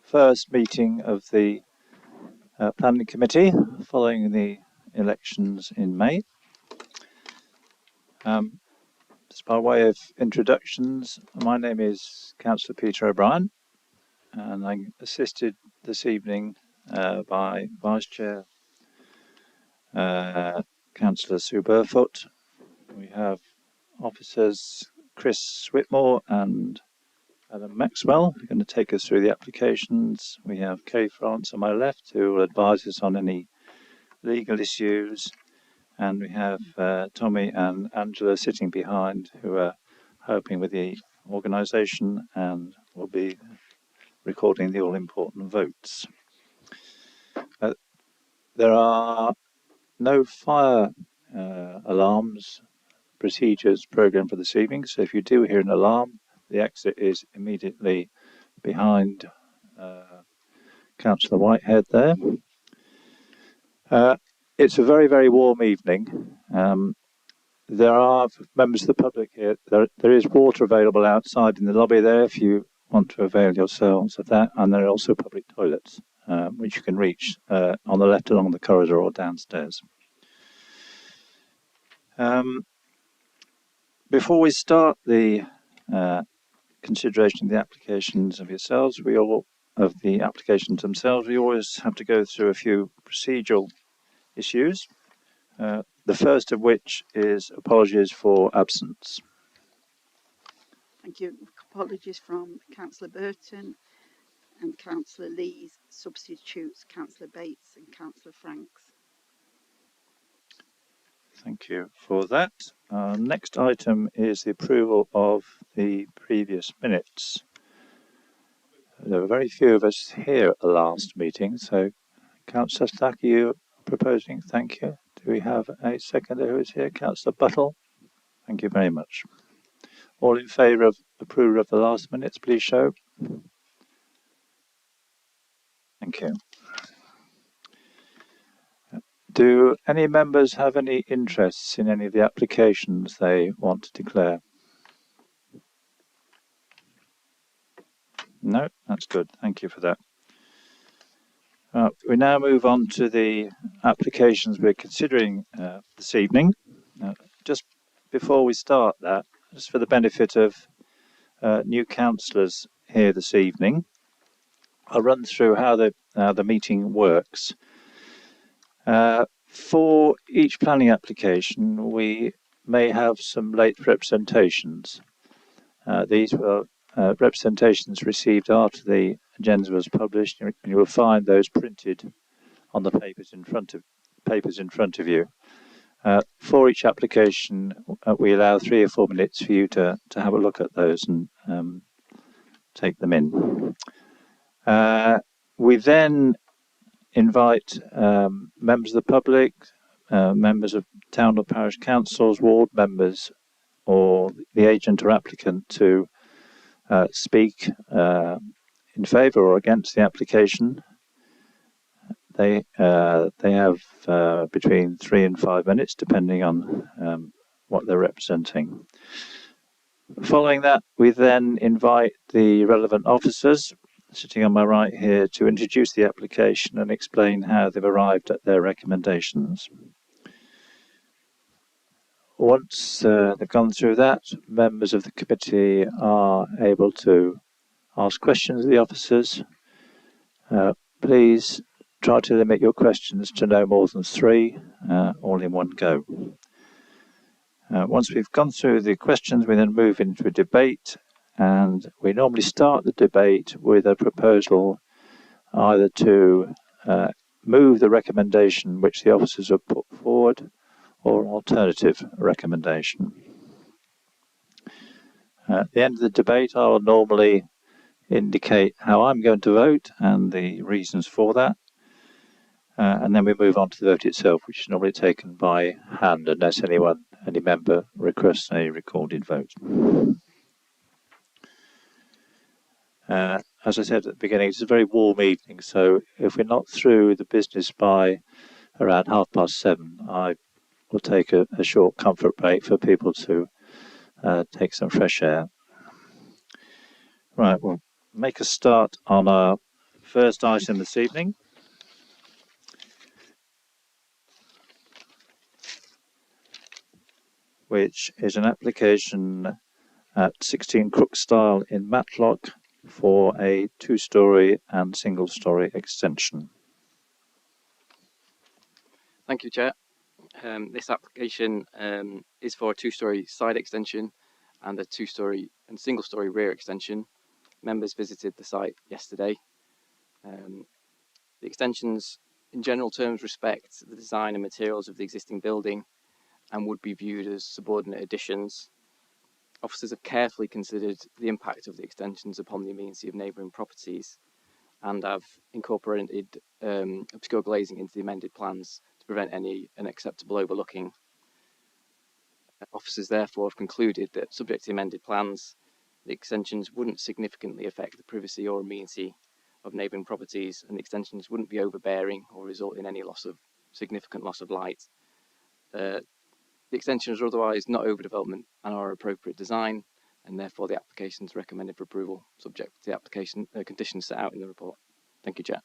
first meeting of the Planning Committee following the elections in May. Just by way of introductions, my name is Councillor Peter O'Brien, and I'm assisted this evening by Vice Chair Councillor Sue Burfoot. We have officers Chris Whitmore and Adam Maxwell, who are going to take us through the applications. We have Kay France on my left, who will advise us on any legal issues. And we have Tommy and Angela sitting behind, who are helping with the organisation and will be recording the all-important votes. There are no fire alarms procedures programmed for this evening, so if you do hear an alarm, the exit is immediately behind Councillor Whitehead there. It's a very, very warm evening. There are members of the public here. There is water available outside in the lobby there if you want to avail yourselves of that, and there are also public toilets, which you can reach on the left along the corridor or downstairs. Before we start the consideration of the applications of yourselves, we always have to go through a few procedural issues. The first of which is apologies for absence. Thank you. Apologies from Councillor Burton and Councillor Lee's substitutes, Councillor Bates and Councillor Franks. Thank you for that. Next item is the approval of the previous minutes. There were very few of us here at the last meeting, so Councillor Stack, are you proposing? Thank you. Do we have a seconder who is here? Councillor Buttle? Thank you very much. All in favour of approval of the last minutes, please show. Thank you. Do any members have any interests in any of the applications they want to declare? No, that's good. Thank you for that. We now move on to the applications we're considering this evening. Just before we start that, just for the benefit of new councillors here this evening, I'll run through how the meeting works. For each planning application, we may have some late representations. These were representations received after the agenda was published, and you will find those printed on the papers in front of you. For each application, we allow 3 or 4 minutes for you to have a look at those and take them in. We then invite members of the public, members of town or parish councils, ward members, or the agent or applicant to speak in favour or against the application. They have between 3 and 5 minutes, depending on what they're representing. Following that, we then invite the relevant officers, sitting on my right here, to introduce the application and explain how they've arrived at their recommendations. Once they've gone through that, members of the committee are able to ask questions of the officers. Please try to limit your questions to no more than 3, all in one go. Once we've gone through the questions, we then move into a debate, and we normally start the debate with a proposal either to move the recommendation which the officers have put forward, or an alternative recommendation. At the end of the debate, I will normally indicate how I'm going to vote and the reasons for that. And then we move on to the vote itself, which is normally taken by hand unless any member requests a recorded vote. As I said at the beginning, it's a very warm evening, so if we're not through the business by around 7:30, I will take a short comfort break for people to take some fresh air. Right, we'll make a start on our first item this evening, which is an application at 16 Crookstyle in Matlock for a 2-storey and single-storey extension. Thank you, Chair. This application is for a 2-storey side extension and a 2-storey and single-storey rear extension. Members visited the site yesterday. The extensions, in general terms, respect the design and materials of the existing building and would be viewed as subordinate additions. Officers have carefully considered the impact of the extensions upon the amenity of neighbouring properties and have incorporated obscure glazing into the amended plans to prevent any unacceptable overlooking. Officers therefore have concluded that, subject to the amended plans, the extensions wouldn't significantly affect the privacy or amenity of neighbouring properties, and the extensions wouldn't be overbearing or result in any significant loss of light. The extensions are otherwise not overdevelopment and are appropriate design, and therefore the application is recommended for approval, subject to the application conditions set out in the report. Thank you, Chair.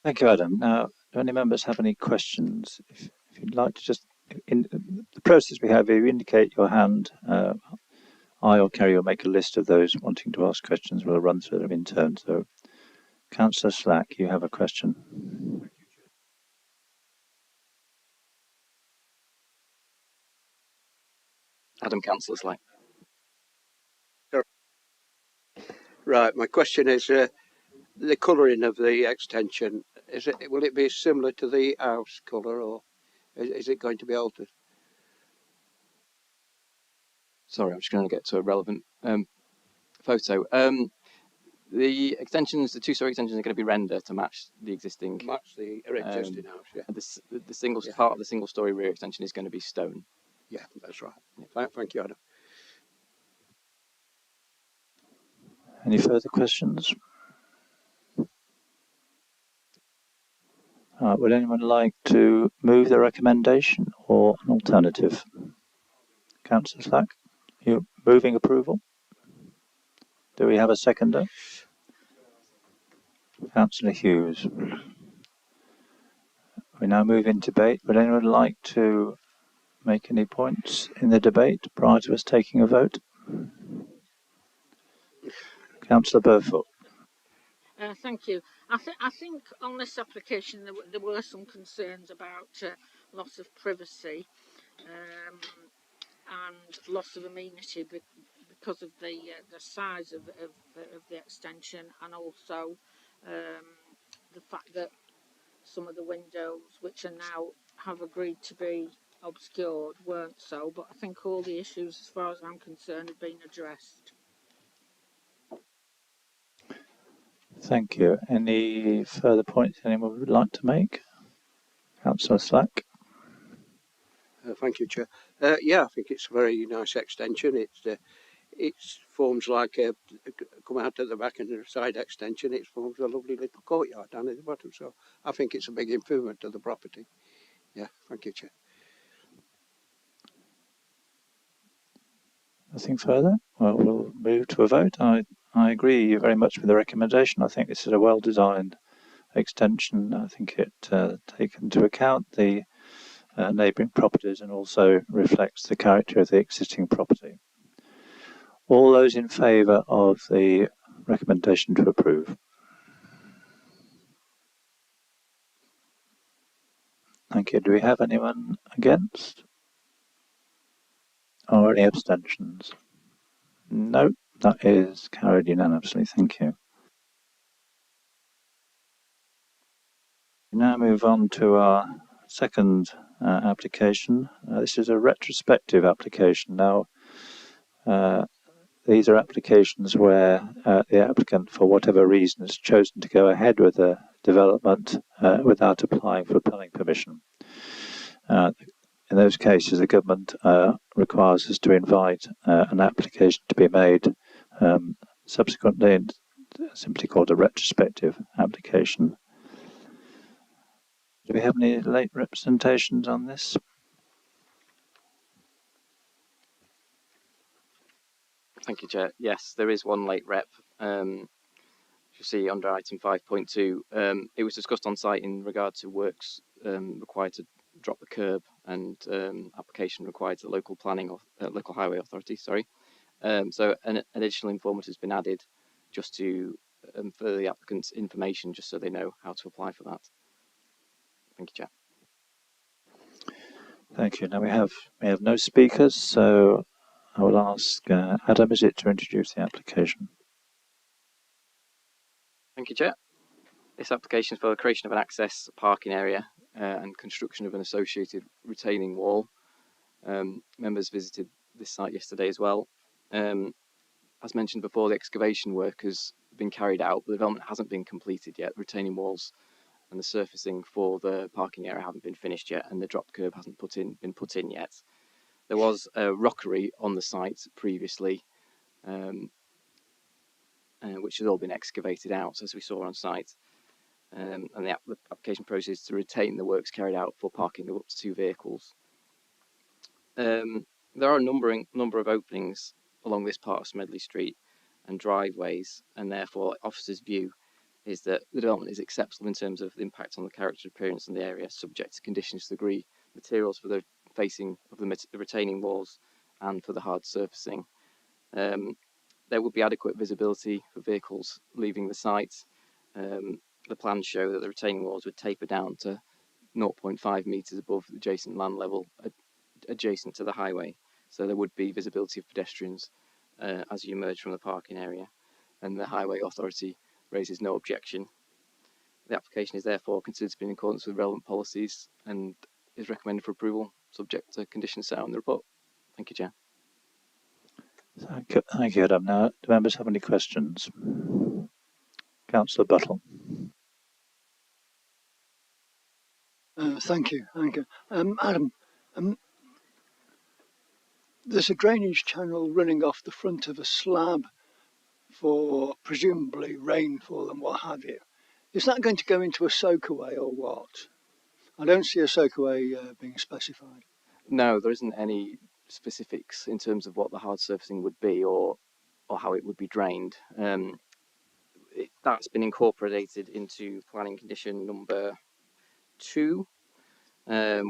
Thank you, Adam. Now, do any members have any questions? If you'd like to just, in the process we have here, you indicate your hand. I or Kerry will make a list of those wanting to ask questions. We'll run through them in turn. So, Councillor Slack, you have a question. Adam, Councillor Slack. Right, my question is the colouring of the extension. Will it be similar to the house colour, or is it going to be altered? Sorry, I'm just going to get to a relevant photo. The extensions, the 2-storey extensions, are going to be rendered to match the existing. Match the existing house, yeah. The single part of the single-storey rear extension is going to be stone. Yeah, that's right. Yeah. Thank you, Adam. Any further questions? Would anyone like to move the recommendation or an alternative? Councillor Slack, you're moving approval? Do we have a seconder? Councillor Hughes. We now move in debate. Would anyone like to make any points in the debate prior to us taking a vote? Councillor Burfoot. Thank you. I think on this application there were some concerns about loss of privacy and loss of amenity because of the size of the extension, and also the fact that some of the windows, which are now have agreed to be obscured, weren't so. But I think all the issues, as far as I'm concerned, have been addressed. Thank you. Any further points anyone would like to make? Councillor Slack. Thank you, Chair. Yeah, I think it's a very nice extension. It forms like come out at the back and the side extension. It forms a lovely little courtyard down at the bottom. So I think it's a big improvement to the property. Yeah, thank you, Chair. Nothing further? Well, we'll move to a vote. I agree very much with the recommendation. I think this is a well-designed extension. I think it takes into account the neighbouring properties and also reflects the character of the existing property. All those in favour of the recommendation to approve? Thank you. Do we have anyone against? Or any abstentions? No, that is carried unanimously. Thank you. We now move on to our second application. This is a retrospective application. Now, these are applications where the applicant, for whatever reason, has chosen to go ahead with the development without applying for planning permission. In those cases, the government requires us to invite an application to be made subsequently, and simply called a retrospective application. Do we have any late representations on this? Thank you, Chair. Yes, there is one late rep. you see under item 5.2, it was discussed on site in regard to works required to drop the curb and application required to the local planning or local highway authority. Sorry. So an additional informant has been added just to for the applicant's information, just so they know how to apply for that. Thank you, Chair. Thank you. Now we have no speakers, so I will ask Adam, is it to introduce the application? Thank you, Chair. This application is for the creation of an access parking area and construction of an associated retaining wall. Members visited this site yesterday as well. As mentioned before, the excavation work has been carried out, but the development hasn't been completed yet. Retaining walls and the surfacing for the parking area haven't been finished yet, and the drop curb hasn't been put in yet. There was a rockery on the site previously, which has all been excavated out, as we saw on site. And the application process is to retain the works carried out for parking of up to 2 vehicles. There are a number of openings along this part of Smedley Street and driveways, and therefore officers' view is that the development is acceptable in terms of the impact on the character appearance in the area, subject to conditions to agree materials for the facing of the retaining walls and for the hard surfacing. There would be adequate visibility for vehicles leaving the site. The plans show that the retaining walls would taper down to 0.5 metres above the adjacent land level, adjacent to the highway. So there would be visibility of pedestrians as you emerge from the parking area, and the Highway Authority raises no objection. The application is therefore considered to be in accordance with relevant policies and is recommended for approval, subject to conditions set out in the report. Thank you, Chair. Thank you, Adam. Now, do members have any questions? Councillor Buttle. Thank you. Adam, there's a drainage channel running off the front of a slab for presumably rainfall and what have you. Is that going to go into a soakaway or what? I don't see a soakaway being specified. No, there isn't any specifics in terms of what the hard surfacing would be or how it would be drained. That's been incorporated into planning condition number 2,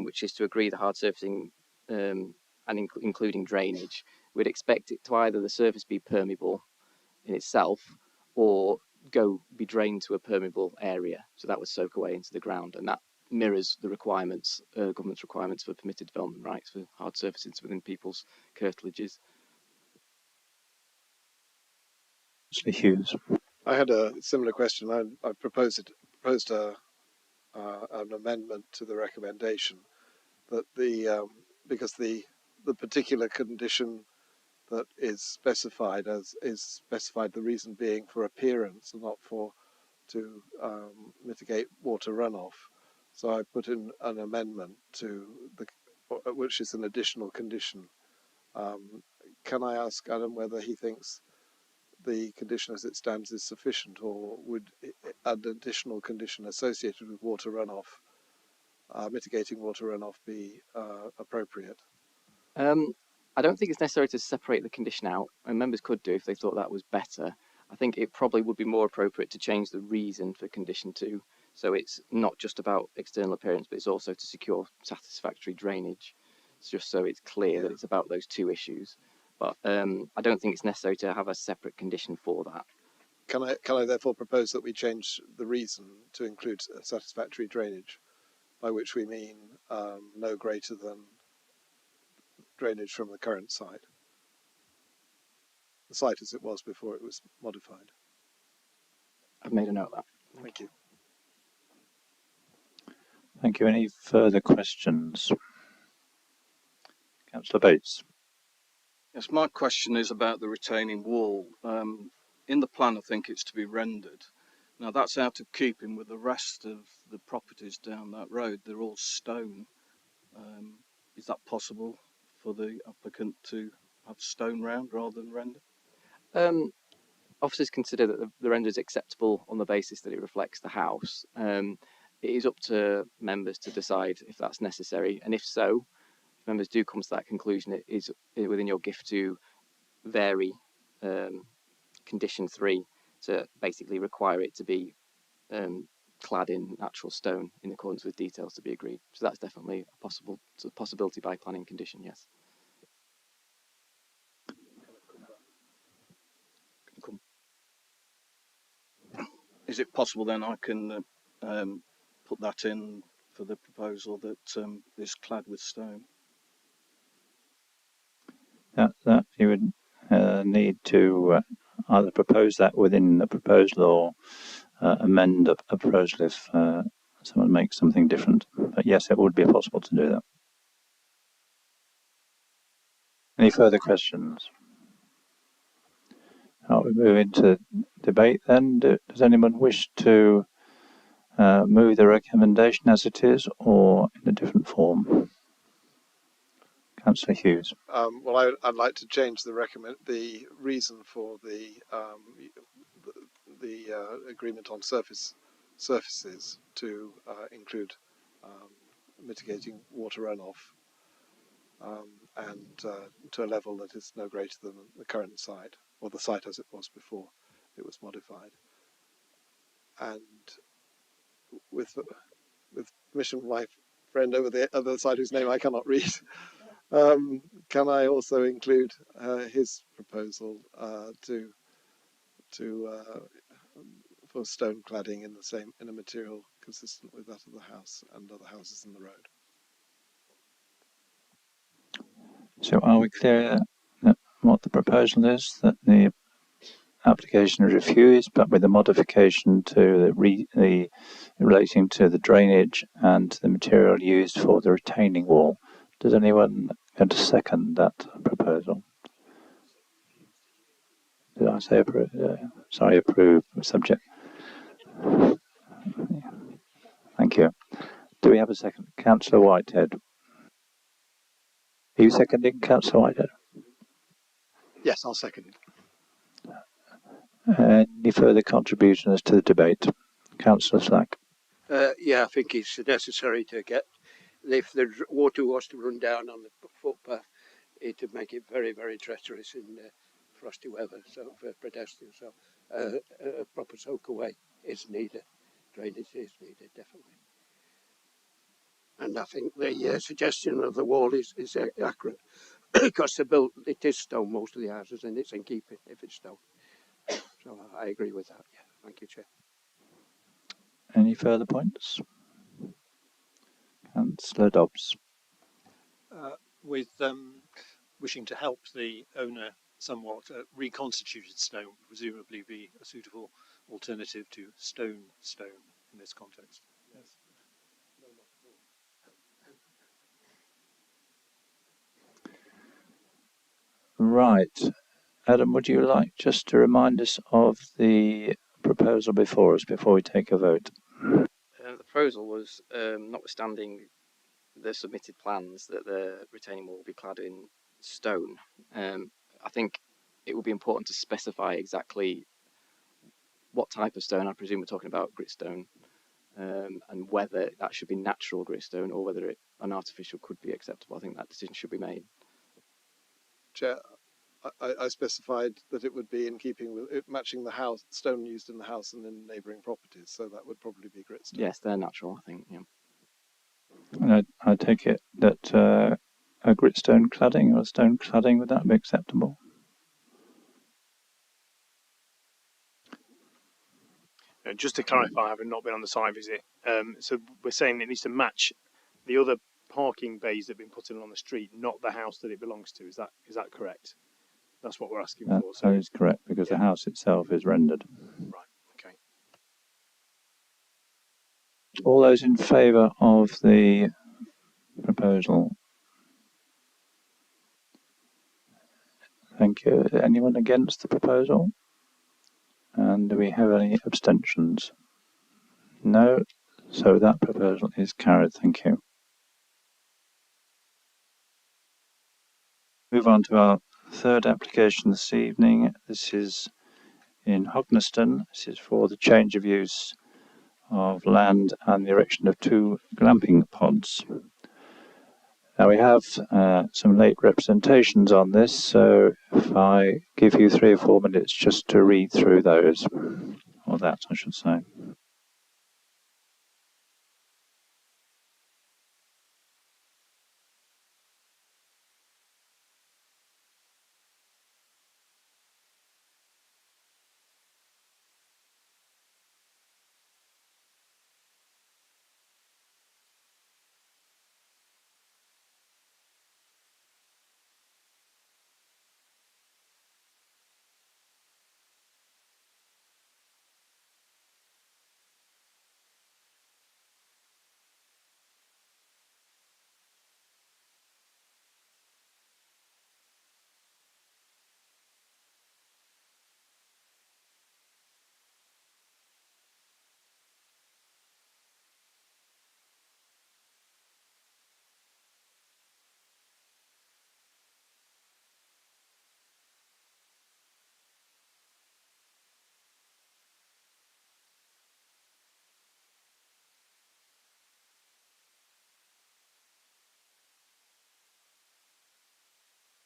which is to agree the hard surfacing and including drainage. We'd expect it to either the surface be permeable in itself or be drained to a permeable area, so that would soak away into the ground, and that mirrors the requirements, government's requirements for permitted development rights for hard surfaces within people's curtilages. Mr. Hughes. I had a similar question. I proposed an amendment to the recommendation that because the particular condition that is specified the reason being for appearance and not to mitigate water runoff. So I put in an amendment which is an additional condition. Can I ask Adam whether he thinks the condition as it stands is sufficient, or would an additional condition associated with water runoff, mitigating water runoff, be appropriate? I don't think it's necessary to separate the condition out, and members could do if they thought that was better. I think it probably would be more appropriate to change the reason for condition 2, so it's not just about external appearance, but it's also to secure satisfactory drainage. It's just so it's clear that it's about those 2 issues. But I don't think it's necessary to have a separate condition for that. Can I therefore propose that we change the reason to include satisfactory drainage, by which we mean no greater than drainage from the current site, the site as it was before it was modified? I've made a note of that. Thank you. Thank you. Any further questions? Councillor Bates. Yes, my question is about the retaining wall. In the plan, I think it's to be rendered. Now, that's out of keeping with the rest of the properties down that road. They're all stone. Is that possible for the applicant to have stone round rather than render? Officers consider that the render is acceptable on the basis that it reflects the house. It is up to members to decide if that's necessary, and if so, if members do come to that conclusion, it is within your gift to vary condition 3 to basically require it to be clad in natural stone in accordance with details to be agreed. So that's definitely a possibility by planning condition, yes. Is it possible then I can put that in for the proposal that is clad with stone? That you would need to either propose that within the proposal or amend a proposal if someone makes something different. But yes, it would be possible to do that. Any further questions? We move into debate then. Does anyone wish to move the recommendation as it is or in a different form? Councillor Hughes. Well, I'd like to change the reason for the agreement on surfaces to include mitigating water runoff and to a level that is no greater than the current site, or the site as it was before it was modified. And with permission from my friend over the other side, whose name I cannot read, can I also include his proposal for stone cladding in a material consistent with that of the house and other houses in the road? So are we clear that what the proposal is, that the application is refused, but with a modification to the relating to the drainage and the material used for the retaining wall? Does anyone going to second that proposal? Did I say approve? Sorry, approve. Subject. Thank you. Do we have a second? Councillor Whitehead. Are you seconding, Councillor Whitehead? Yes, I'll second it. Any further contributions to the debate? Councillor Slack. Yeah, I think it's necessary to get, if the water was to run down on the footpath, it would make it very, very treacherous in frosty weather, so for pedestrians. So a proper soak away is needed. Drainage is needed, definitely. And I think the suggestion of the wall is accurate because it is stone, most of the houses, and it's in keeping if it's stone. So I agree with that. Yeah, thank you, Chair. Any further points? Councillor Dobbs. With wishing to help the owner somewhat, reconstituted stone would presumably be a suitable alternative to stone in this context. Yes. Right. Adam, would you like just to remind us of the proposal before us before we take a vote? The proposal was, notwithstanding the submitted plans, that the retaining wall will be clad in stone. I think it would be important to specify exactly what type of stone. I presume we're talking about gritstone, and whether that should be natural gritstone or whether an artificial could be acceptable. I think that decision should be made. Chair, I specified that it would be in keeping with it, matching the house stone used in the house and in neighbouring properties, so that would probably be gritstone. Yes, they're natural, I think. Yeah. And I take it that a gritstone cladding or stone cladding, would that be acceptable? Just to clarify, having not been on the site visit, so we're saying it needs to match the other parking bays that have been put in on the street, not the house that it belongs to. Is that correct? That's what we're asking for. So that is correct, because the house itself is rendered. Right. Okay. All those in favour of the proposal? Thank you. Anyone against the proposal? And do we have any abstentions? No. So that proposal is carried. Thank you. Move on to our third application this evening. This is in Hognaston. This is for the change of use of land and the erection of 2 glamping pods. Now we have some late representations on this, so if I give you 3 or 4 minutes just to read through those, or that I should say.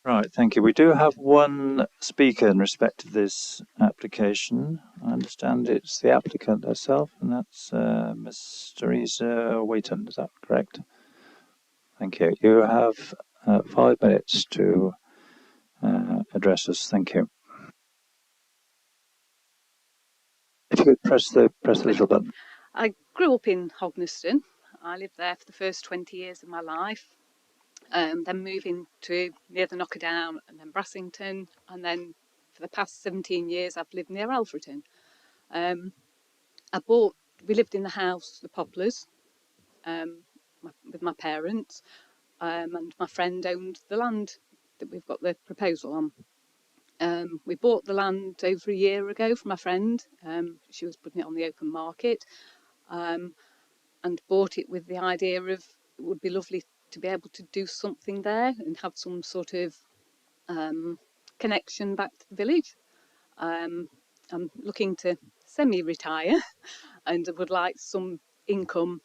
Right, thank you. We do have one speaker in respect of this application. I understand it's the applicant herself, and that's Ms. Teresa Wheaton. Is that correct? Thank you. You have 5 minutes to address us. Thank you. If you could press the little button. I grew up in Hognaston. I lived there for the first 20 years of my life. Then moving to near the Knockerdown and then Brassington, and then for the past 17 years I've lived near Alfreton. We lived in the house, the Poplars, with my parents, and my friend owned the land that we've got the proposal on. We bought the land over a year ago from my friend. She was putting it on the open market, and bought it with the idea of it would be lovely to be able to do something there and have some sort of connection back to the village. I'm looking to semi-retire and would like some income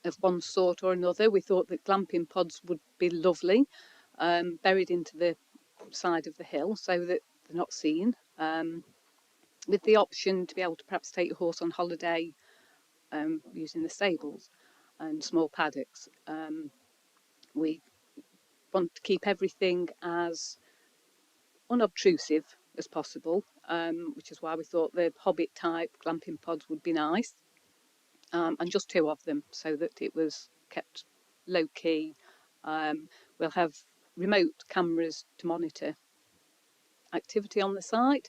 of one sort or another. We thought that glamping pods would be lovely, buried into the side of the hill so that they're not seen, with the option to be able to perhaps take a horse on holiday using the stables and small paddocks. We want to keep everything as unobtrusive as possible, which is why we thought the Hobbit type glamping pods would be nice, and just 2 of them so that it was kept low key. We'll have remote cameras to monitor activity on the site,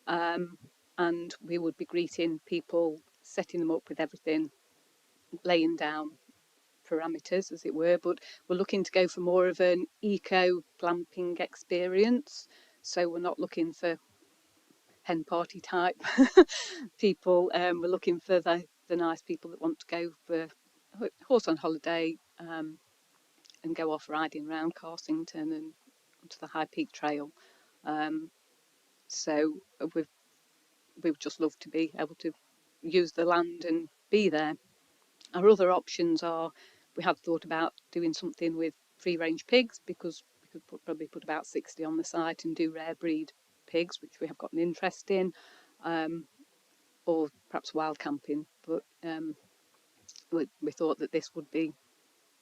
and we would be greeting people, setting them up with everything, laying down parameters as it were, but we're looking to go for more of an eco glamping experience, so we're not looking for hen party type people. We're looking for the nice people that want to go for horse on holiday, and go off riding around Carsington and onto the High Peak Trail. So we would just love to be able to use the land and be there. Our other options are, we have thought about doing something with free range pigs, because we could probably put about 60 on the site and do rare breed pigs, which we have got an interest in, or perhaps wild camping. But we thought that this would be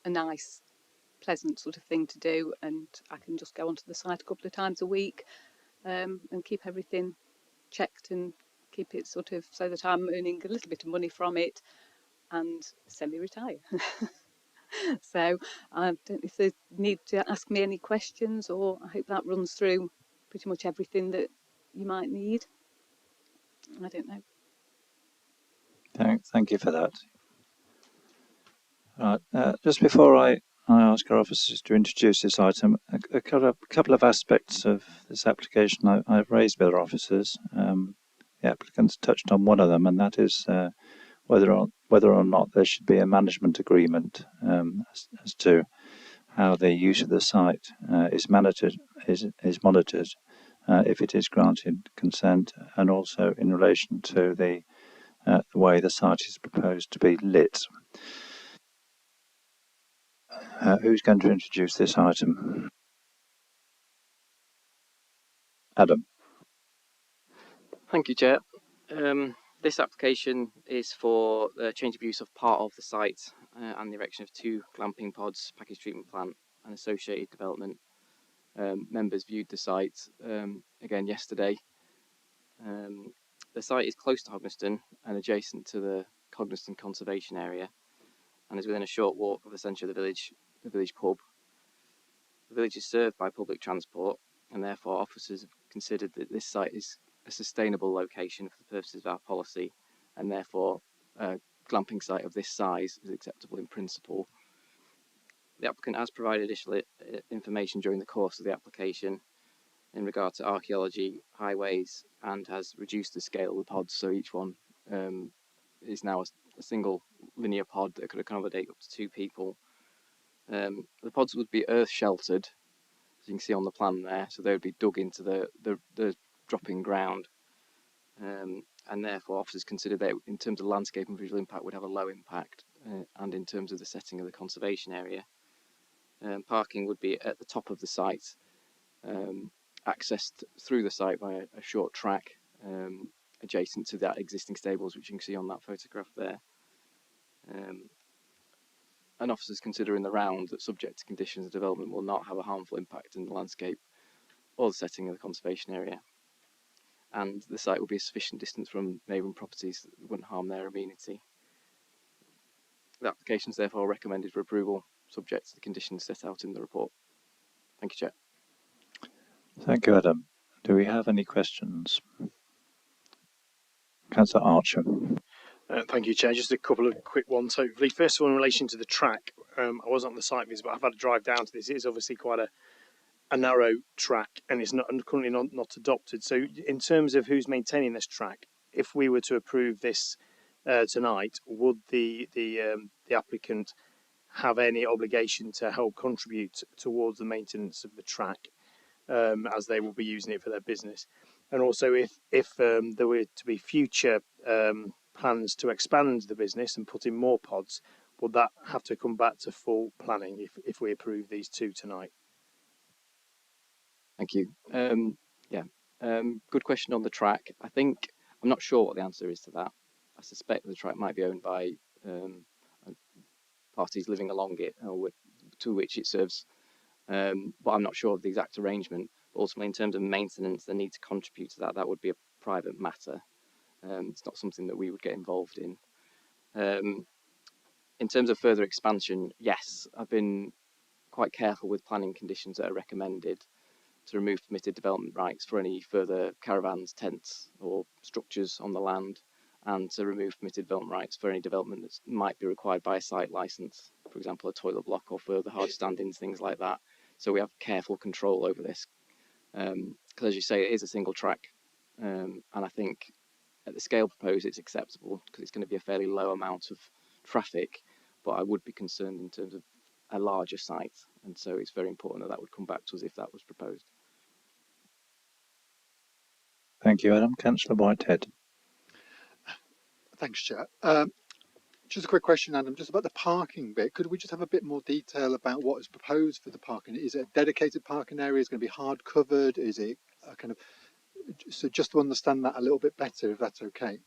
a nice, pleasant sort of thing to do, and I can just go onto the site a couple of times a week, and keep everything checked and keep it sort of so that I'm earning a little bit of money from it and semi-retire. So I don't know if they need to ask me any questions, or I hope that runs through pretty much everything that you might need. I don't know. Thank you for that. Right, just before I ask our officers to introduce this item, a couple of aspects of this application I've raised with our officers. The applicants touched on one of them, and that is whether or not there should be a management agreement as to how the use of the site is monitored if it is granted consent, and also in relation to the way the site is proposed to be lit. Who's going to introduce this item? Adam. Thank you, Chair. This application is for the change of use of part of the site and the erection of 2 glamping pods, package treatment plant and associated development. Members viewed the site again yesterday. The site is close to Hognaston and adjacent to the Hognaston Conservation Area and is within a short walk of the centre of the village pub. The village is served by public transport and therefore officers have considered that this site is a sustainable location for the purposes of our policy and therefore a glamping site of this size is acceptable in principle. The applicant has provided additional information during the course of the application in regard to archaeology, highways, and has reduced the scale of the pods, so each one is now a single linear pod that could accommodate up to 2 people. The pods would be earth sheltered, as you can see on the plan there, so they would be dug into the dropping ground, and therefore officers consider that in terms of landscape and visual impact would have a low impact, and in terms of the setting of the conservation area. Parking would be at the top of the site, accessed through the site by a short track adjacent to that existing stables, which you can see on that photograph there. And officers consider in the round that subject to conditions of development will not have a harmful impact in the landscape or the setting of the conservation area. And the site will be a sufficient distance from neighbouring properties that wouldn't harm their amenity. The application is therefore recommended for approval, subject to the conditions set out in the report. Thank you, Chair. Thank you, Adam. Do we have any questions? Councillor Archer. Thank you, Chair. Just a couple of quick ones, hopefully. First of all, in relation to the track, I wasn't on the site visit, but I've had to drive down to this. It is obviously quite a narrow track, and it's currently not adopted. So, in terms of who's maintaining this track, if we were to approve this tonight, would the applicant have any obligation to help contribute towards the maintenance of the track, as they will be using it for their business? And also, if there were to be future plans to expand the business and put in more pods, would that have to come back to full planning if we approve these 2 tonight? Thank you. Good question on the track. I'm not sure what the answer is to that. I suspect the track might be owned by parties living along it or to which it serves, but I'm not sure of the exact arrangement. But ultimately, in terms of maintenance, the need to contribute to that would be a private matter. It's not something that we would get involved in. In terms of further expansion, yes, I've been quite careful with planning conditions that are recommended to remove permitted development rights for any further caravans, tents or structures on the land, and to remove permitted development rights for any development that might be required by a site licence, for example, a toilet block or further hard standings, things like that. So we have careful control over this. Because as you say, it is a single track, and I think at the scale proposed it's acceptable because it's going to be a fairly low amount of traffic, but I would be concerned in terms of a larger site, and so it's very important that would come back to us if that was proposed. Thank you, Adam. Councillor Whitehead. Thanks, Chair. Just a quick question, Adam, just about the parking bit. Could we just have a bit more detail about what is proposed for the parking? Is it a dedicated parking area? Is it going to be hard covered? Is it a kind of... So just to understand that a little bit better, if that's okay.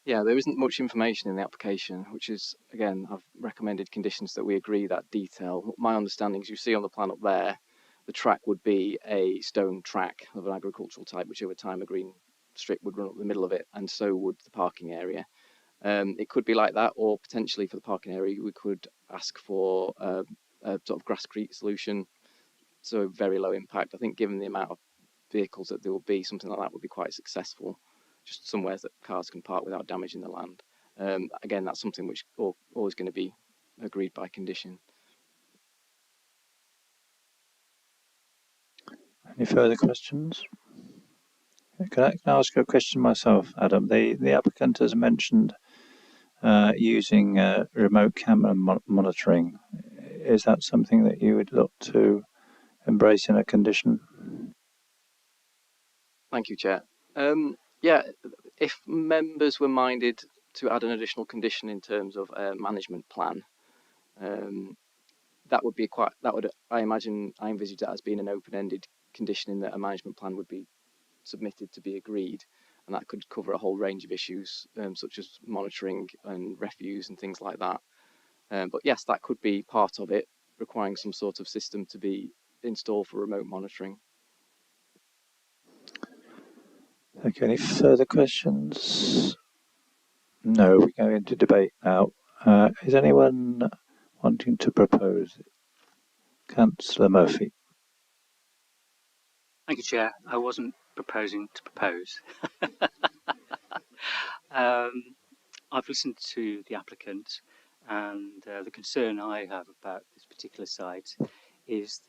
Yeah, there isn't much information in the application, which is, again, I've recommended conditions that we agree that detail. My understanding, as you see on the plan up there, the track would be a stone track of an agricultural type, which over time a green strip would run up the middle of it, and so would the parking area. It could be like that, or potentially for the parking area, we could ask for a sort of grasscrete solution, so very low impact. I think given the amount of vehicles that there will be, something like that would be quite successful, just somewhere that cars can park without damaging the land. Again, that's something which always going to be agreed by condition. Any further questions? Can I ask a question myself, Adam? The applicant has mentioned using remote camera monitoring. Is that something that you would look to embrace in a condition? Thank you, Chair. Yeah, if members were minded to add an additional condition in terms of a management plan, That would be I envisage that as being an open-ended condition, in that a management plan would be submitted to be agreed, and that could cover a whole range of issues, such as monitoring and refuse and things like that. But yes, that could be part of it, requiring some sort of system to be installed for remote monitoring. Okay, any further questions? No, we go into debate now. Is anyone wanting to propose? Councillor Murphy. Thank you, Chair. I wasn't proposing to propose. I've listened to the applicant, and the concern I have about this particular site is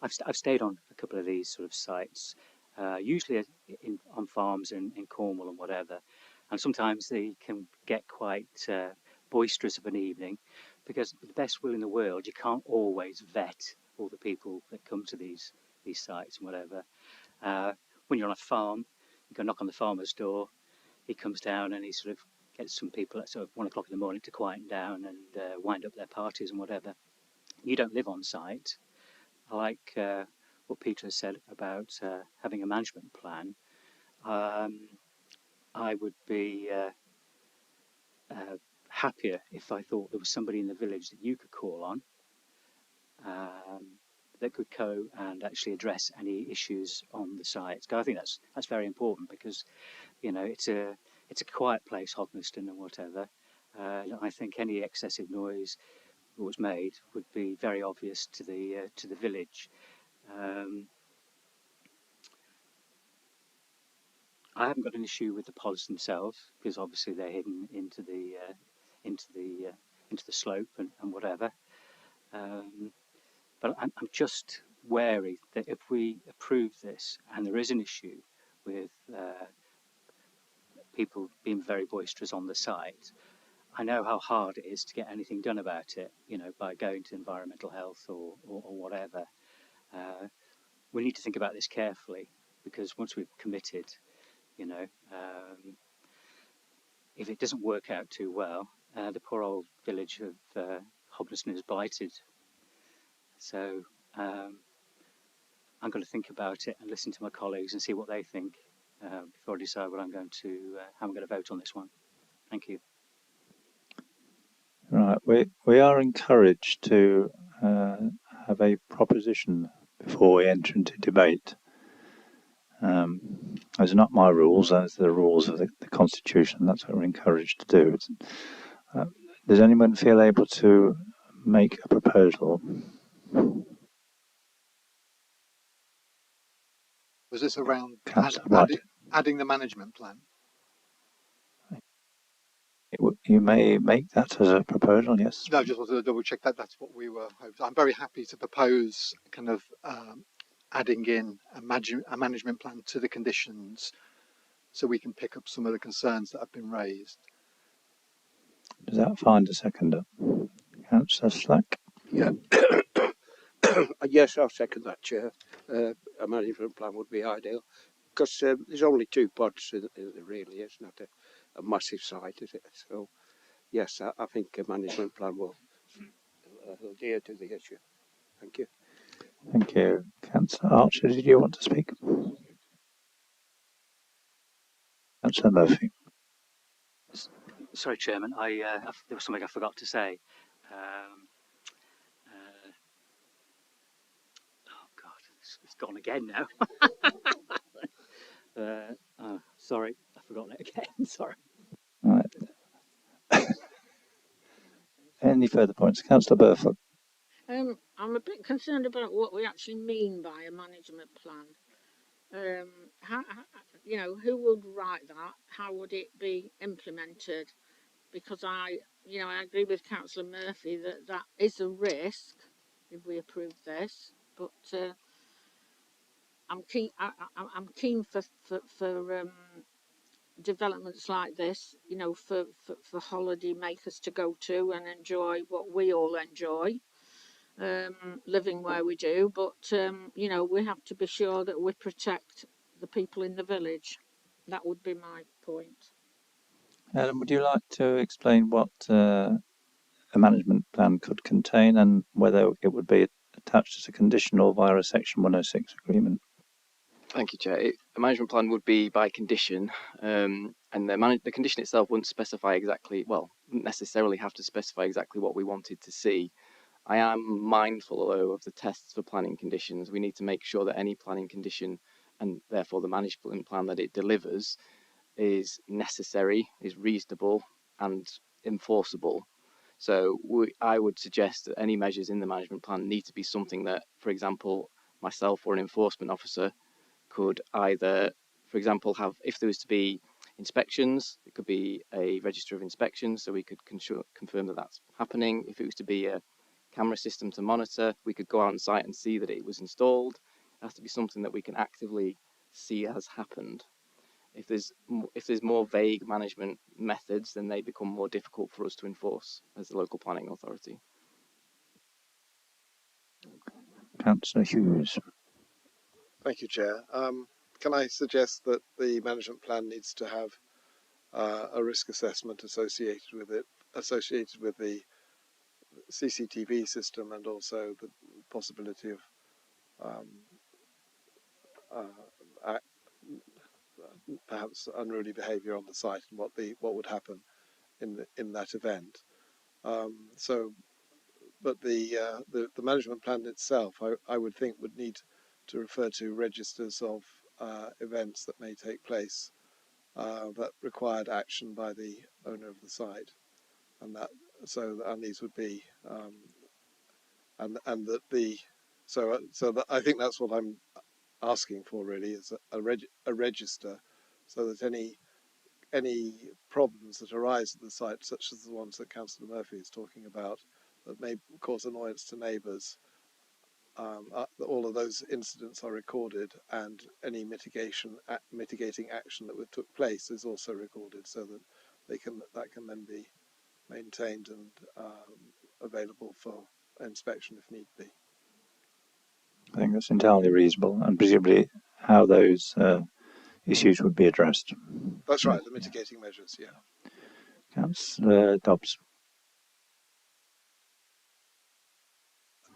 I've stayed on a couple of these sort of sites, usually on farms in Cornwall and whatever, and sometimes they can get quite boisterous of an evening, because with the best will in the world, you can't always vet all the people that come to these sites and whatever. When you're on a farm, you go knock on the farmer's door, he comes down and he sort of gets some people at sort of 1 o'clock in the morning to quieten down and wind up their parties and whatever. You don't live on site. I like what Peter has said about having a management plan. I would be happier if I thought there was somebody in the village that you could call on, that could go and actually address any issues on the site. I think that's very important, because it's a quiet place, Hognaston and whatever. I think any excessive noise that was made would be very obvious to the village. I haven't got an issue with the pods themselves, because obviously they're hidden into the slope and whatever. But I'm just wary that if we approve this and there is an issue with people being very boisterous on the site, I know how hard it is to get anything done about it, by going to environmental health or whatever. We need to think about this carefully, because once we've committed, if it doesn't work out too well, the poor old village of Hognaston is blighted. So I'm going to think about it and listen to my colleagues and see what they think before I decide what how I'm going to vote on this one. Thank you. Right, we are encouraged to have a proposition before we enter into debate. Those are not my rules, those are the rules of the Constitution. That's what we're encouraged to do. Does anyone feel able to make a proposal? Was this around adding the management plan? You may make that as a proposal, yes. No, just wanted to double check that that's what we were hoping. I'm very happy to propose kind of adding in a management plan to the conditions, so we can pick up some of the concerns that have been raised. Does that find a seconder? Councillor Slack? Yeah. Yes, I'll second that, Chair. A management plan would be ideal, because there's only 2 pods, really. It's not a massive site, is it? So, yes, I think a management plan will adhere to the issue. Thank you. Thank you. Councillor Archer, did you want to speak? Councillor Murphy. Sorry, Chairman. There was something I forgot to say. Oh God, it's gone again now. Sorry, I've forgotten it again. Sorry. Right. Any further points? Councillor Burfoot. I'm a bit concerned about what we actually mean by a management plan. Who would write that? How would it be implemented? Because I agree with Councillor Murphy that is a risk if we approve this, but I'm keen for developments like this, for holiday makers to go to and enjoy what we all enjoy, living where we do. But we have to be sure that we protect the people in the village. That would be my point. Adam, would you like to explain what a management plan could contain, and whether it would be attached as a condition or via a Section 106 agreement. Thank you, Chair. A management plan would be by condition, and the condition itself wouldn't specify exactly, well, wouldn't necessarily have to specify exactly what we wanted to see. I am mindful, though, of the tests for planning conditions. We need to make sure that any planning condition, and therefore the management plan that it delivers, is necessary, is reasonable, and enforceable. So I would suggest that any measures in the management plan need to be something that, for example, myself or an enforcement officer could either, for example, have, if there was to be inspections, it could be a register of inspections, so we could confirm that that's happening. If it was to be a camera system to monitor, we could go out on site and see that it was installed. It has to be something that we can actively see has happened. If there's more vague management methods, then they become more difficult for us to enforce as the local planning authority. Councillor Hughes. Thank you, Chair. Can I suggest that the management plan needs to have a risk assessment associated with it, associated with the CCTV system, and also the possibility of perhaps unruly behaviour on the site, and what would happen in that event. But the management plan itself, I would think, would need to refer to registers of events that may take place that required action by the owner of the site, and these would be I think that's what I'm asking for, really, is a register, so that any problems that arise at the site, such as the ones that Councillor Murphy is talking about, that may cause annoyance to neighbours, all of those incidents are recorded, and any mitigating action that took place is also recorded, so that that can then be maintained and available for inspection if need be. I think that's entirely reasonable, and presumably how those issues would be addressed. That's right, the mitigating measures, yeah. Councillor Dobbs.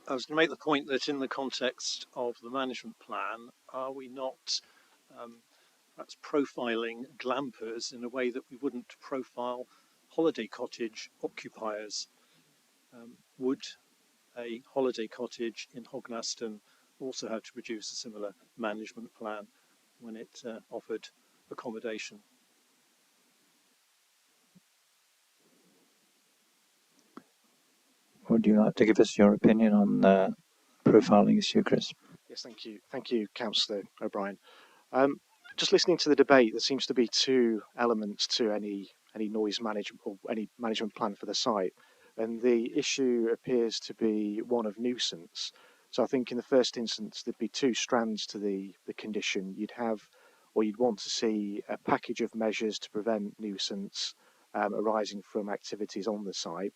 I was going to make the point that in the context of the management plan, are we not perhaps profiling glampers in a way that we wouldn't profile holiday cottage occupiers? Would a holiday cottage in Hognaston also have to produce a similar management plan when it offered accommodation? Would you like to give us your opinion on the profiling issue, Chris? Yes, thank you. Thank you, Councillor O'Brien. Just listening to the debate, there seems to be two elements to any noise management or any management plan for the site. And the issue appears to be one of nuisance. So I think in the first instance, there'd be two strands to the condition. You'd want to see a package of measures to prevent nuisance arising from activities on the site.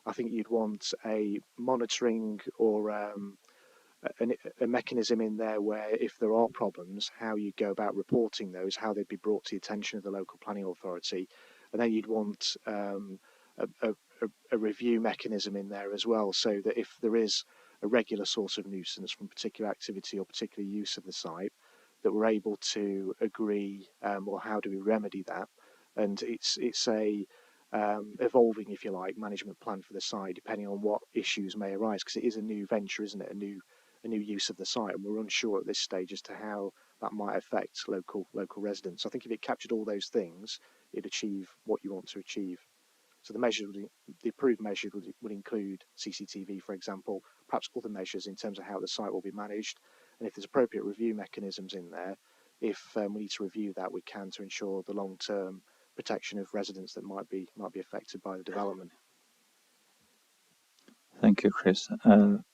I think you'd want a monitoring or a mechanism in there where, if there are problems, how you go about reporting those, how they'd be brought to the attention of the local planning authority. And then you'd want a review mechanism in there as well, so that if there is a regular source of nuisance from particular activity or particular use of the site, that we're able to agree, or how do we remedy that. And it's a evolving, if you like, management plan for the site, depending on what issues may arise, because it is a new venture, isn't it? A new use of the site, and we're unsure at this stage as to how that might affect local residents. I think if it captured all those things, it'd achieve what you want to achieve. So the approved measure would include CCTV, for example, perhaps other measures in terms of how the site will be managed, and if there's appropriate review mechanisms in there, if we need to review that, we can, to ensure the long-term protection of residents that might be affected by the development. Thank you, Chris.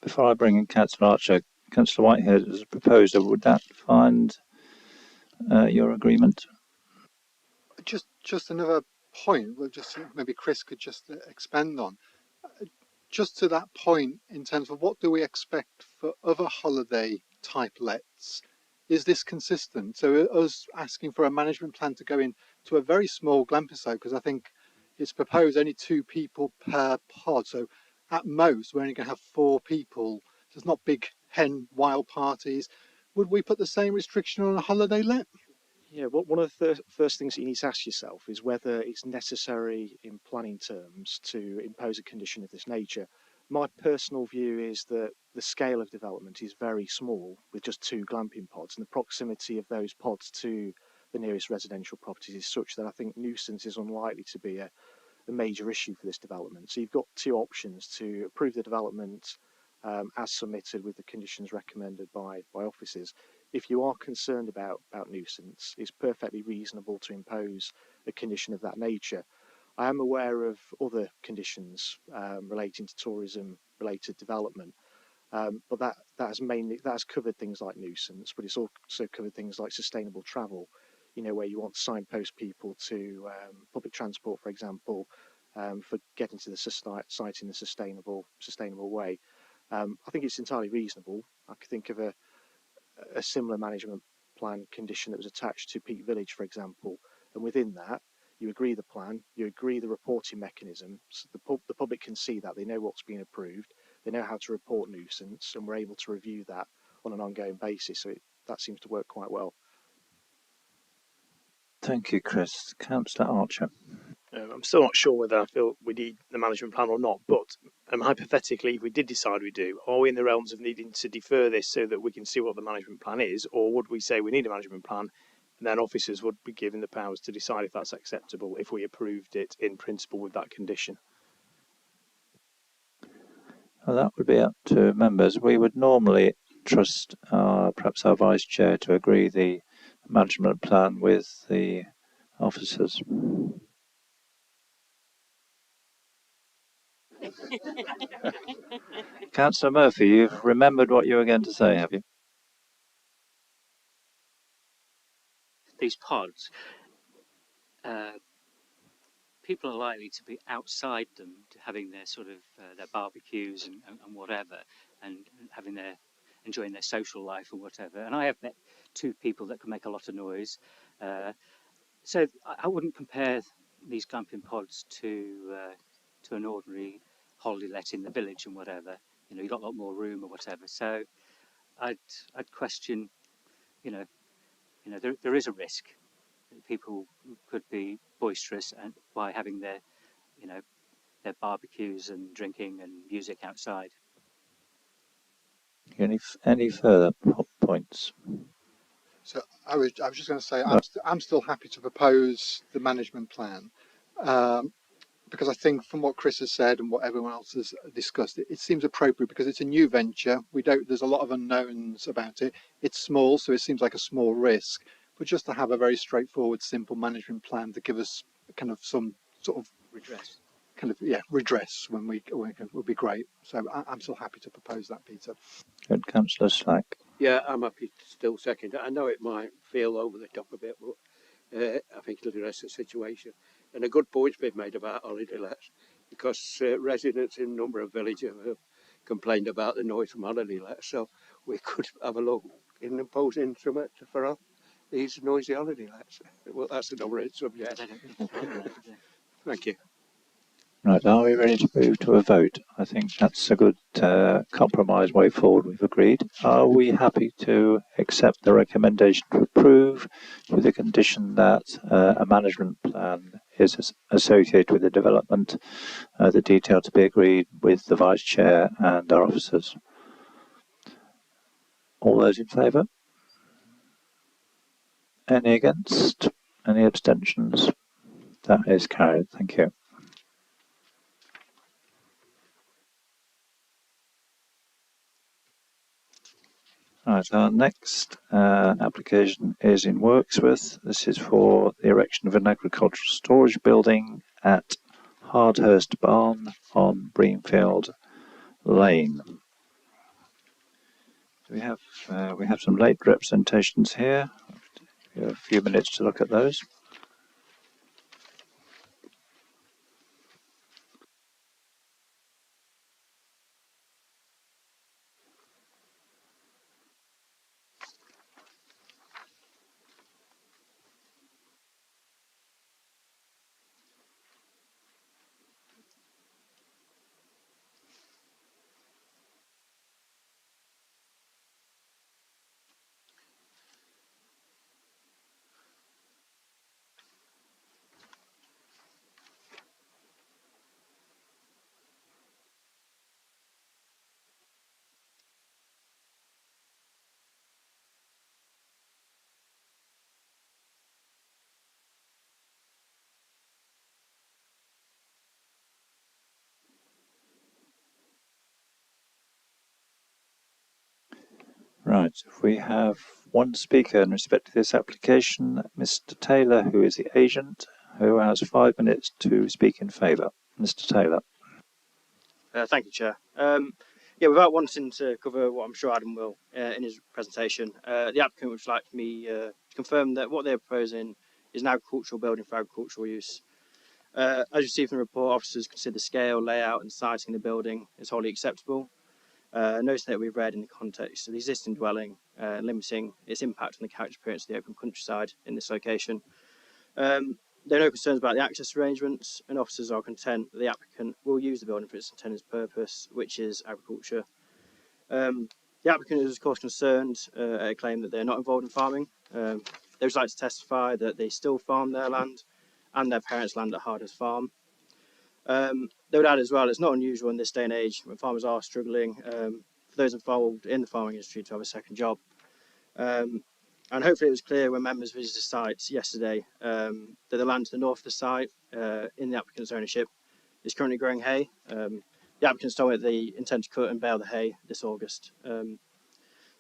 Before I bring in Councillor Archer, Councillor Whitehead as a proposer, would that find your agreement? Just another point, well, just maybe Chris could just expand on. Just to that point, in terms of what do we expect for other holiday type lets, is this consistent? So us asking for a management plan to go in to a very small glamper site, because I think it's proposed only 2 people per pod. So at most, we're only going to have 4 people. So it's not big hen wild parties. Would we put the same restriction on a holiday let? Yeah, one of the first things that you need to ask yourself is whether it's necessary in planning terms to impose a condition of this nature. My personal view is that the scale of development is very small with just 2 glamping pods, and the proximity of those pods to the nearest residential properties is such that I think nuisance is unlikely to be a major issue for this development. So you've got 2 options: to approve the development as submitted with the conditions recommended by officers. If you are concerned about nuisance, it's perfectly reasonable to impose a condition of that nature. I am aware of other conditions relating to tourism related development, but that has covered things like nuisance, but it's also covered things like sustainable travel, where you want to signpost people to public transport, for example, for getting to the site in a sustainable way. I think it's entirely reasonable. I could think of a similar management plan condition that was attached to Peak Village, for example, and within that, you agree the plan, you agree the reporting mechanism, so the public can see that, they know what's been approved, they know how to report nuisance, and we're able to review that on an ongoing basis. So that seems to work quite well. Thank you, Chris. Councillor Archer. I'm still not sure whether I feel we need the management plan or not, but hypothetically, if we did decide we do, are we in the realms of needing to defer this so that we can see what the management plan is, or would we say we need a management plan and then officers would be given the powers to decide if that's acceptable if we approved it in principle with that condition? Well, that would be up to members. We would normally trust perhaps our vice chair to agree the management plan with the officers. Councillor Murphy, you've remembered what you were going to say, have you? These pods, people are likely to be outside them, having their sort of their barbecues and whatever, and enjoying their social life or whatever. And I have met 2 people that can make a lot of noise. So I wouldn't compare these glamping pods to an ordinary holiday let in the village and whatever. You've got a lot more room or whatever. So I'd question, there is a risk that people could be boisterous and by having their barbecues and drinking and music outside. Any further points? So I was just going to say I'm still happy to propose the management plan, because I think from what Chris has said and what everyone else has discussed, it seems appropriate because it's a new venture. There's a lot of unknowns about it. It's small, so it seems like a small risk. But just to have a very straightforward, simple management plan to give us kind of some sort of redress when would be great. So I'm still happy to propose that, Peter. Good, Councillor Slack. Yeah, I'm happy to still second it. I know it might feel over the top a bit, but I think it'll address the situation. And a good point's been made about holiday lets, because residents in a number of villages have complained about the noise from holiday lets. So we could have a look in imposing something for these noisy holiday lets. Well, that's another subject. Thank you. Right, are we ready to move to a vote? I think that's a good compromise way forward. We've agreed. Are we happy to accept the recommendation to approve with the condition that a management plan is associated with the development, the detail to be agreed with the vice chair and our officers? All those in favour? Any against? Any abstentions? That is carried. Thank you. Right, our next application is in Wirksworth. This is for the erection of an agricultural storage building at Hardhurst Barn on Breamfield Lane. We have some late representations here. We have a few minutes to look at those. Right, we have one speaker in respect to this application, Mr. Taylor, who is the agent, who has 5 minutes to speak in favour. Mr. Taylor. Thank you, Chair. Yeah, without wanting to cover what I'm sure Adam will in his presentation, the applicant would like me to confirm that what they're proposing is an agricultural building for agricultural use. As you see from the report, officers consider the scale, layout and siting of the building is wholly acceptable. Noting that we've read in the context of the existing dwelling, limiting its impact on the character appearance of the open countryside in this location. There are no concerns about the access arrangements, and officers are content that the applicant will use the building for its intended purpose, which is agriculture. The applicant is, of course, concerned at a claim that they're not involved in farming. They would like to testify that they still farm their land and their parents' land at Harders Farm. They would add as well, it's not unusual in this day and age when farmers are struggling for those involved in the farming industry to have a second job. And hopefully it was clear when members visited the site yesterday that the land to the north of the site in the applicant's ownership is currently growing hay. The applicants told me that they intend to cut and bale the hay this August.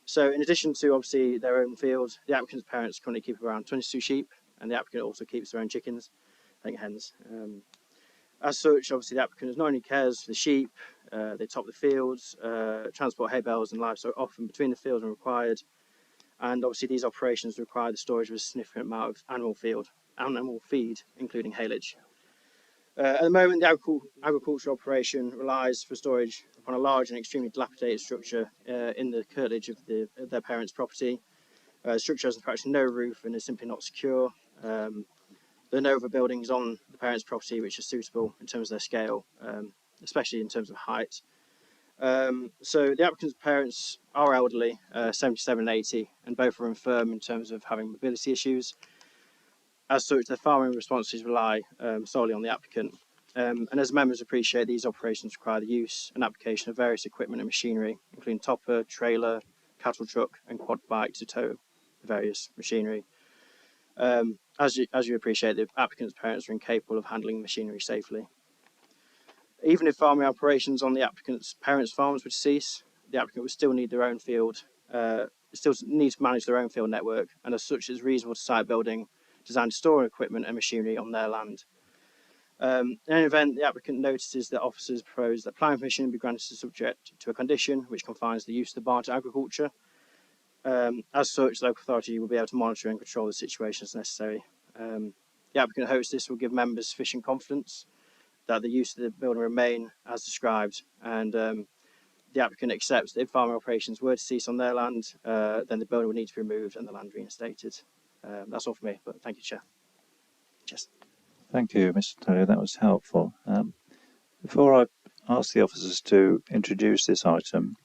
So in addition to obviously their own field, the applicant's parents currently keep around 22 sheep, and the applicant also keeps their own chickens, I think hens. As such, obviously the applicant not only cares for the sheep, they top the fields, transport hay bales and livestock often between the fields when required, and obviously these operations require the storage of a significant amount of animal feed, including haylage. At the moment, the agricultural operation relies for storage upon a large and extremely dilapidated structure in the curtilage of their parents' property. The structure has practically no roof and is simply not secure. There are no other buildings on the parents' property which are suitable in terms of their scale, especially in terms of height. So the applicant's parents are elderly, 77 and 80, and both are infirm in terms of having mobility issues. As such, their farming responses rely solely on the applicant. And as members appreciate, these operations require the use and application of various equipment and machinery, including topper, trailer, cattle truck, and quad bike to tow the various machinery. As you appreciate, the applicant's parents are incapable of handling machinery safely. Even if farming operations on the applicant's parents' farms would cease, the applicant would still need their own field, still need to manage their own field network, and as such, it's reasonable to site building designed to store equipment and machinery on their land. In any event, the applicant notices that officers propose that planning permission be granted subject to a condition which confines the use of the barn to agriculture. As such, the local authority will be able to monitor and control the situation as necessary. The applicant hopes this will give members sufficient confidence that the use of the building remain as described, and the applicant accepts that if farming operations were to cease on their land, then the building would need to be removed and the land reinstated. That's all for me, but thank you, Chair. Cheers. Thank you, Mr. Taylor. That was helpful. Before I ask the officers to introduce this item,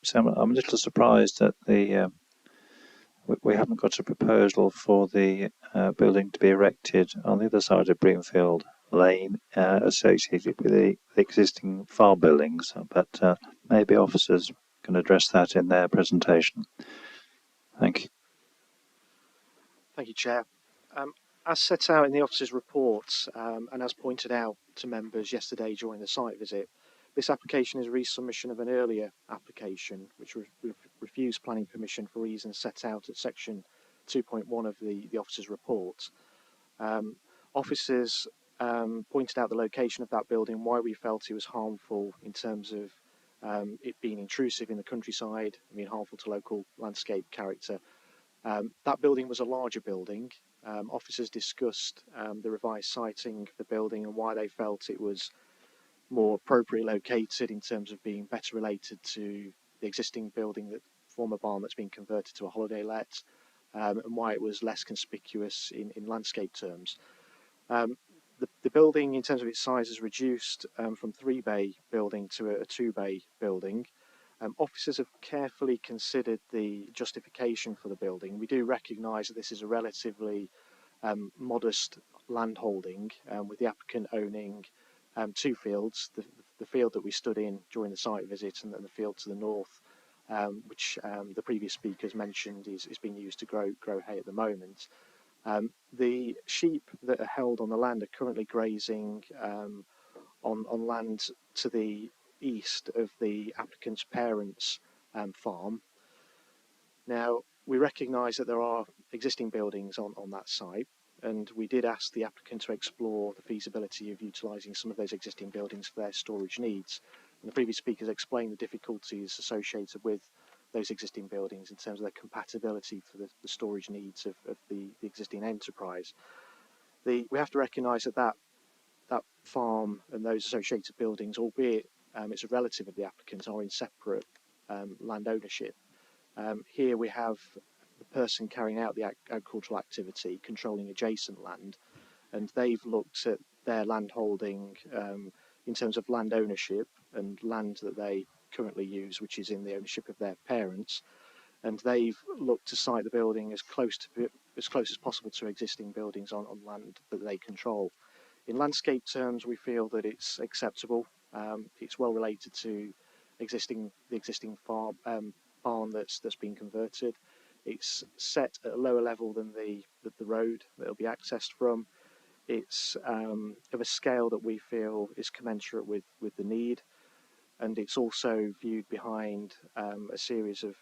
so I'm a little surprised that we haven't got a proposal for the building to be erected on the other side of Broomfield Lane associated with the existing farm buildings, but maybe officers can address that in their presentation. Thank you. Thank you, Chair. As set out in the officer's report and as pointed out to members yesterday during the site visit, this application is a resubmission of an earlier application which refused planning permission for reasons set out at section 2.1 of the officer's report. Officers pointed out the location of that building, why we felt it was harmful in terms of it being intrusive in the countryside, harmful to local landscape character. That building was a larger building. Officers discussed the revised siting of the building and why they felt it was more appropriately located in terms of being better related to the existing building, that former barn that's been converted to a holiday let, and why it was less conspicuous in landscape terms. The building, in terms of its size, is reduced from 3-bay building to a 2-bay building. Officers have carefully considered the justification for the building. We do recognise that this is a relatively modest landholding, with the applicant owning 2 fields, the field that we stood in during the site visit and the field to the north, which the previous speakers mentioned is being used to grow hay at the moment. The sheep that are held on the land are currently grazing on land to the east of the applicant's parents' farm. Now, we recognise that there are existing buildings on that site, and we did ask the applicant to explore the feasibility of utilising some of those existing buildings for their storage needs. And the previous speakers explained the difficulties associated with those existing buildings in terms of their compatibility for the storage needs of the existing enterprise. We have to recognise that farm and those associated buildings, albeit it's a relative of the applicants, are in separate land ownership. Here we have the person carrying out the agricultural activity controlling adjacent land, and they've looked at their land holding in terms of land ownership and land that they currently use, which is in the ownership of their parents, and they've looked to site the building as close as possible to existing buildings on land that they control. In landscape terms, we feel that it's acceptable. It's well related to the existing barn that's been converted. It's set at a lower level than the road that it'll be accessed from. It's of a scale that we feel is commensurate with the need, and it's also viewed behind a series of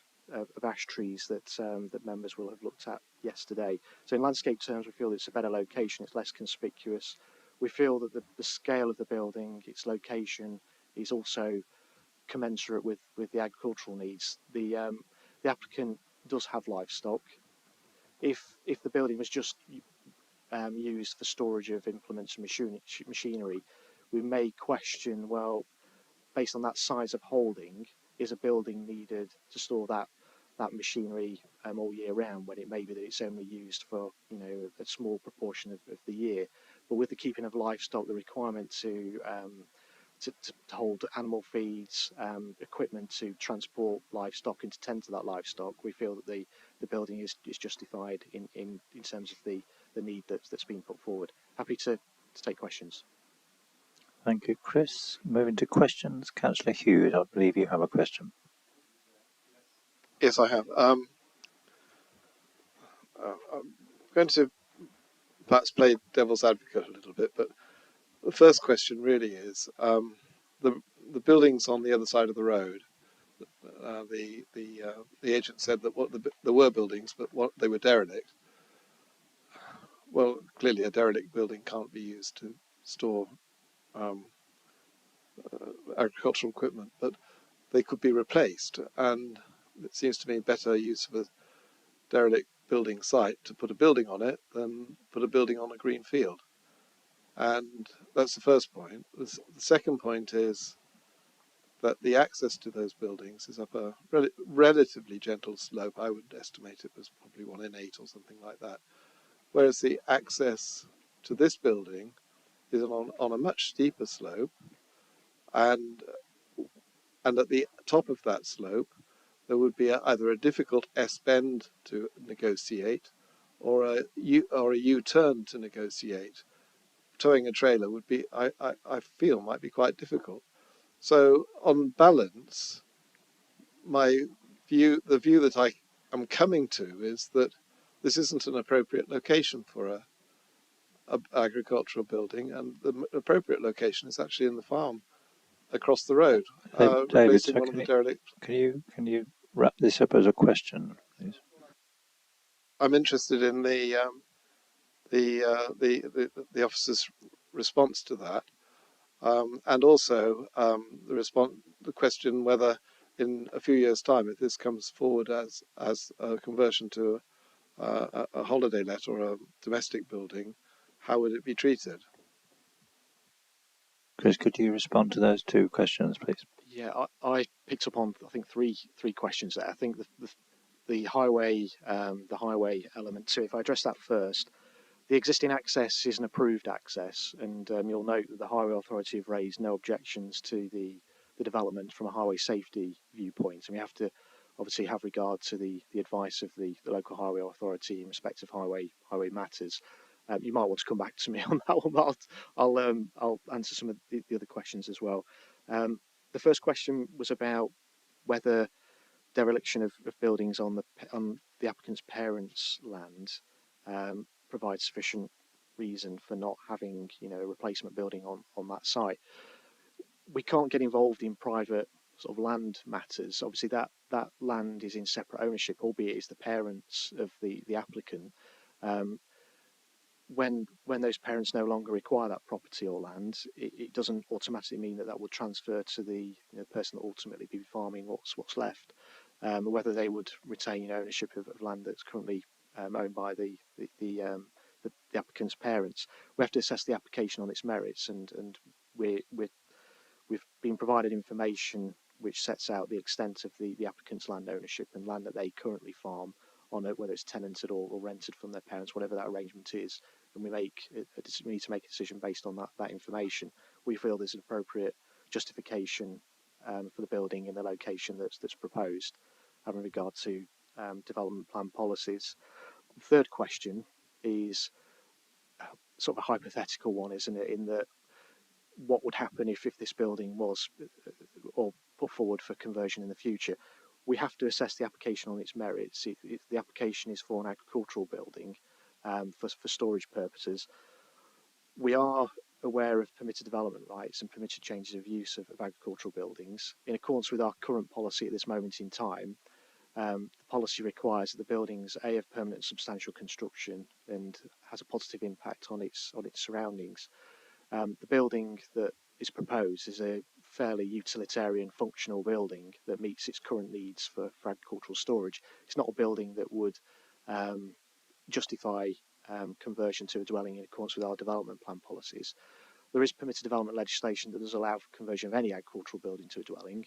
ash trees that members will have looked at yesterday. So in landscape terms, we feel it's a better location. It's less conspicuous. We feel that the scale of the building, its location, is also commensurate with the agricultural needs. The applicant does have livestock. If the building was just used for storage of implements and machinery, we may question, well, based on that size of holding, is a building needed to store that machinery all year round, when it may be that it's only used for a small proportion of the year. But with the keeping of livestock, the requirement to hold animal feeds, equipment to transport livestock and to tend to that livestock, we feel that the building is justified in terms of the need that's been put forward. Happy to take questions. Thank you, Chris. Moving to questions, Councillor Hughes, I believe you have a question. Yes, I have. I'm going to perhaps play devil's advocate a little bit, but the first question really is the buildings on the other side of the road. The agent said that there were buildings, but they were derelict. Well, clearly a derelict building can't be used to store agricultural equipment, but they could be replaced, and it seems to me better use of a derelict building site to put a building on it than put a building on a green field. And that's the first point. The second point is that the access to those buildings is up a relatively gentle slope. I would estimate it was probably 1 in 8 or something like that. Whereas the access to this building is on a much steeper slope, and at the top of that slope there would be either a difficult S-bend to negotiate or a U-turn to negotiate. Towing a trailer would be, I feel, might be quite difficult. So on balance, the view that I am coming to is that this isn't an appropriate location for a agricultural building, and the appropriate location is actually in the farm across the road, David, replacing one of the derelict. Can you wrap this up as a question, please? I'm interested in the officer's response to that, and also the question whether in a few years' time, if this comes forward as a conversion to a holiday let or a domestic building, how would it be treated? Chris, could you respond to those two questions, please? Yeah, I picked up on, I think, three questions there. I think the highway element. So if I address that first, the existing access is an approved access, and you'll note that the Highway Authority have raised no objections to the development from a highway safety viewpoint, and we have to obviously have regard to the advice of the local Highway Authority in respect of highway matters. You might want to come back to me on that one, but I'll answer some of the other questions as well. The first question was about whether dereliction of buildings on the applicant's parents' land provides sufficient reason for not having a replacement building on that site. We can't get involved in private sort of land matters, obviously that land is in separate ownership, albeit it's the parents of the applicant. When those parents no longer require that property or land, it doesn't automatically mean that would transfer to the person that ultimately be farming what's left. Whether they would retain ownership of land that's currently owned by the applicant's parents. We have to assess the application on its merits, and we've been provided information which sets out the extent of the applicant's land ownership and land that they currently farm on it, whether it's tenanted or rented from their parents, whatever that arrangement is. And we need to make a decision based on that information. We feel there's an appropriate justification for the building in the location that's proposed, having regard to development plan policies. The third question is sort of a hypothetical one, isn't it? In that, what would happen if this building was or put forward for conversion in the future? We have to assess the application on its merits. If the application is for an agricultural building for storage purposes, we are aware of permitted development rights and permitted changes of use of agricultural buildings. In accordance with our current policy at this moment in time, the policy requires that the buildings have permanent substantial construction and has a positive impact on its surroundings. The building that is proposed is a fairly utilitarian functional building that meets its current needs for agricultural storage. It's not a building that would justify conversion to a dwelling in accordance with our development plan policies. There is permitted development legislation that does allow for conversion of any agricultural building to a dwelling,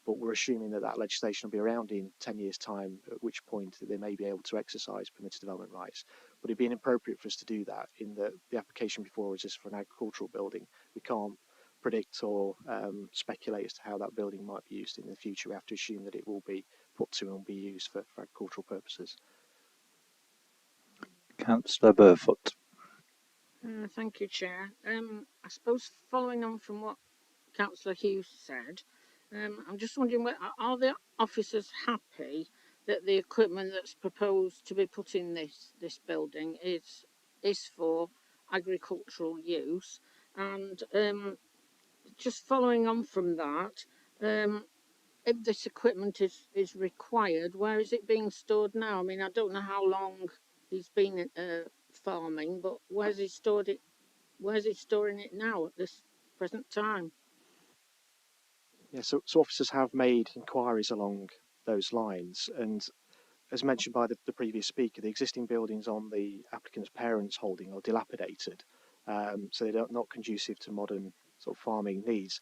but we're assuming that legislation will be around in 10 years' time, at which point they may be able to exercise permitted development rights. But it'd be inappropriate for us to do that in the application before us is for an agricultural building. We can't predict or speculate as to how that building might be used in the future. We have to assume that it will be put to and be used for agricultural purposes. Councillor Burfoot. Thank you, Chair. I suppose following on from what Councillor Hughes said, I'm just wondering, are the officers happy that the equipment that's proposed to be put in this building is for agricultural use? And just following on from that, if this equipment is required, where is it being stored now? I mean, I don't know how long he's been farming, but where's he stored it? Where's he storing it now at this present time? Yeah, so officers have made inquiries along those lines, and as mentioned by the previous speaker, the existing buildings on the applicant's parents' holding are dilapidated, so they're not conducive to modern sort of farming needs.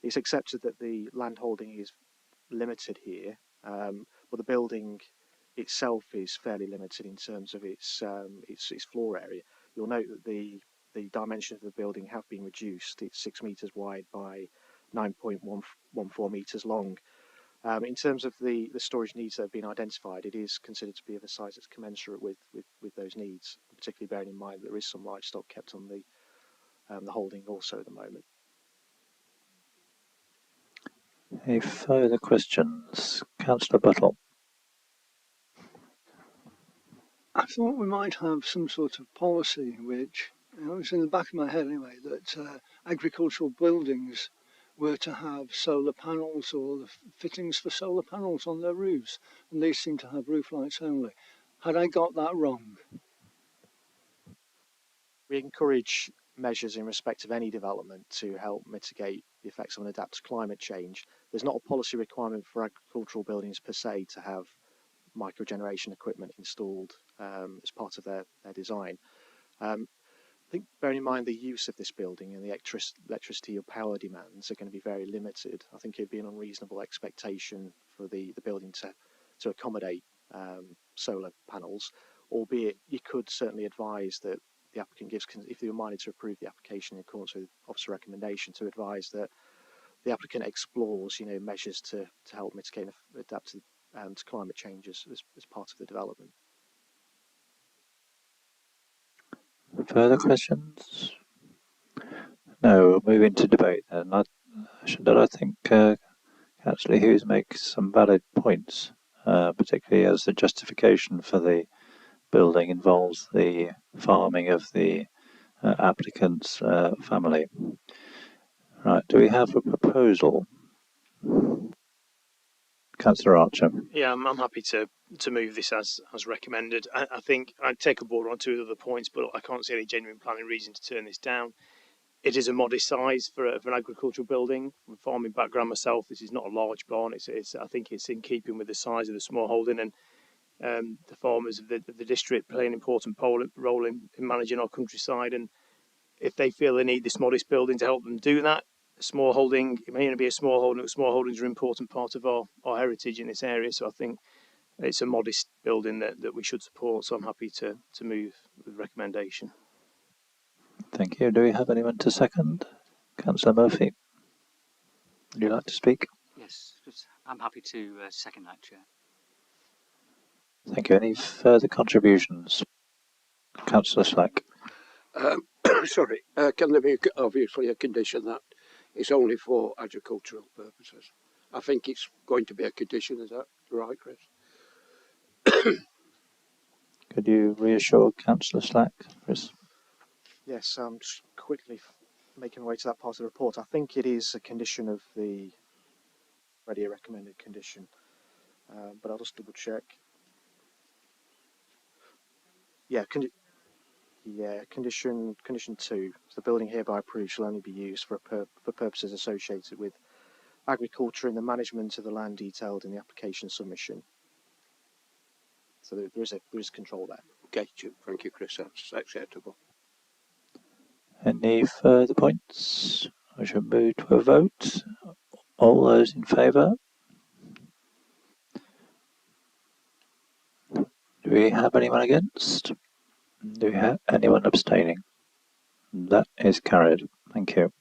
It's accepted that the land holding is limited here, but the building itself is fairly limited in terms of its floor area. You'll note that the dimensions of the building have been reduced. It's 6 metres wide by 9.14 metres long. In terms of the storage needs that have been identified, it is considered to be of a size that's commensurate with those needs, particularly bearing in mind that there is some livestock kept on the holding also at the moment. Any further questions? Councillor Buttle. I thought we might have some sort of policy which, it's in the back of my head anyway, that agricultural buildings were to have solar panels or the fittings for solar panels on their roofs, and these seem to have roof lights only. Had I got that wrong? We encourage measures in respect of any development to help mitigate the effects of and adapt to climate change. There's not a policy requirement for agricultural buildings per se to have microgeneration equipment installed as part of their design. I think bearing in mind the use of this building and the electricity or power demands are going to be very limited. I think it'd be an unreasonable expectation for the building to accommodate solar panels, albeit you could certainly advise that the applicant gives, if they were minded to approve the application in accordance with officer recommendation, to advise that the applicant explores measures to help mitigate and adapt to climate change as part of the development. Further questions? No, we'll move into debate then. I think Councillor Hughes makes some valid points, particularly as the justification for the building involves the farming of the applicant's family. Right, do we have a proposal? Councillor Archer. Yeah, I'm happy to move this as recommended. I think I'd take on board on two other points, but I can't see any genuine planning reason to turn this down. It is a modest size for an agricultural building. From farming background myself, this is not a large barn. I think it's in keeping with the size of the small holding, and the farmers of the district play an important role in managing our countryside. And if they feel they need this modest building to help them do that, small holding, it may only be a small holding, but small holdings are an important part of our heritage in this area. So I think it's a modest building that we should support. So I'm happy to move with recommendation. Thank you. Do we have anyone to second? Councillor Murphy, would you like to speak? Yes, I'm happy to second that, Chair. Thank you. Any further contributions? Councillor Slack. Sorry, can there be obviously a condition that it's only for agricultural purposes? I think it's going to be a condition, is that right, Chris? Could you reassure Councillor Slack, Chris? Yes, I'm just quickly making my way to that part of the report. I think it is a condition of the already a recommended condition, but I'll just double check. Yeah, condition 2. So the building hereby approved shall only be used for purposes associated with agriculture and the management of the land detailed in the application submission. So there is control there. Okay, thank you, Chris. That's acceptable. Any further points? I shall move to a vote. All those in favour? Do we have anyone against? Do we have anyone abstaining? That is carried. Thank you.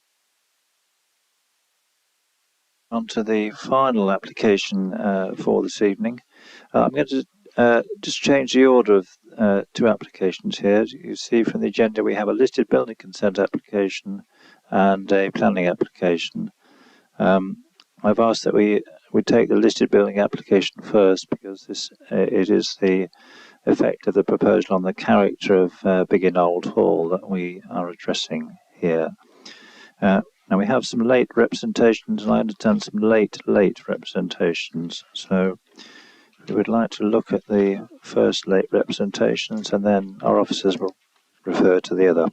On to the final application for this evening. I'm going to just change the order of two applications here. As you see from the agenda, we have a listed building consent application and a planning application. I've asked that we take the listed building application first because it is the effect of the proposal on the character of Biggin Old Hall that we are addressing here. Now we have some late representations, and I understand some late representations. So we would like to look at the first late representations, and then our officers will refer to the other.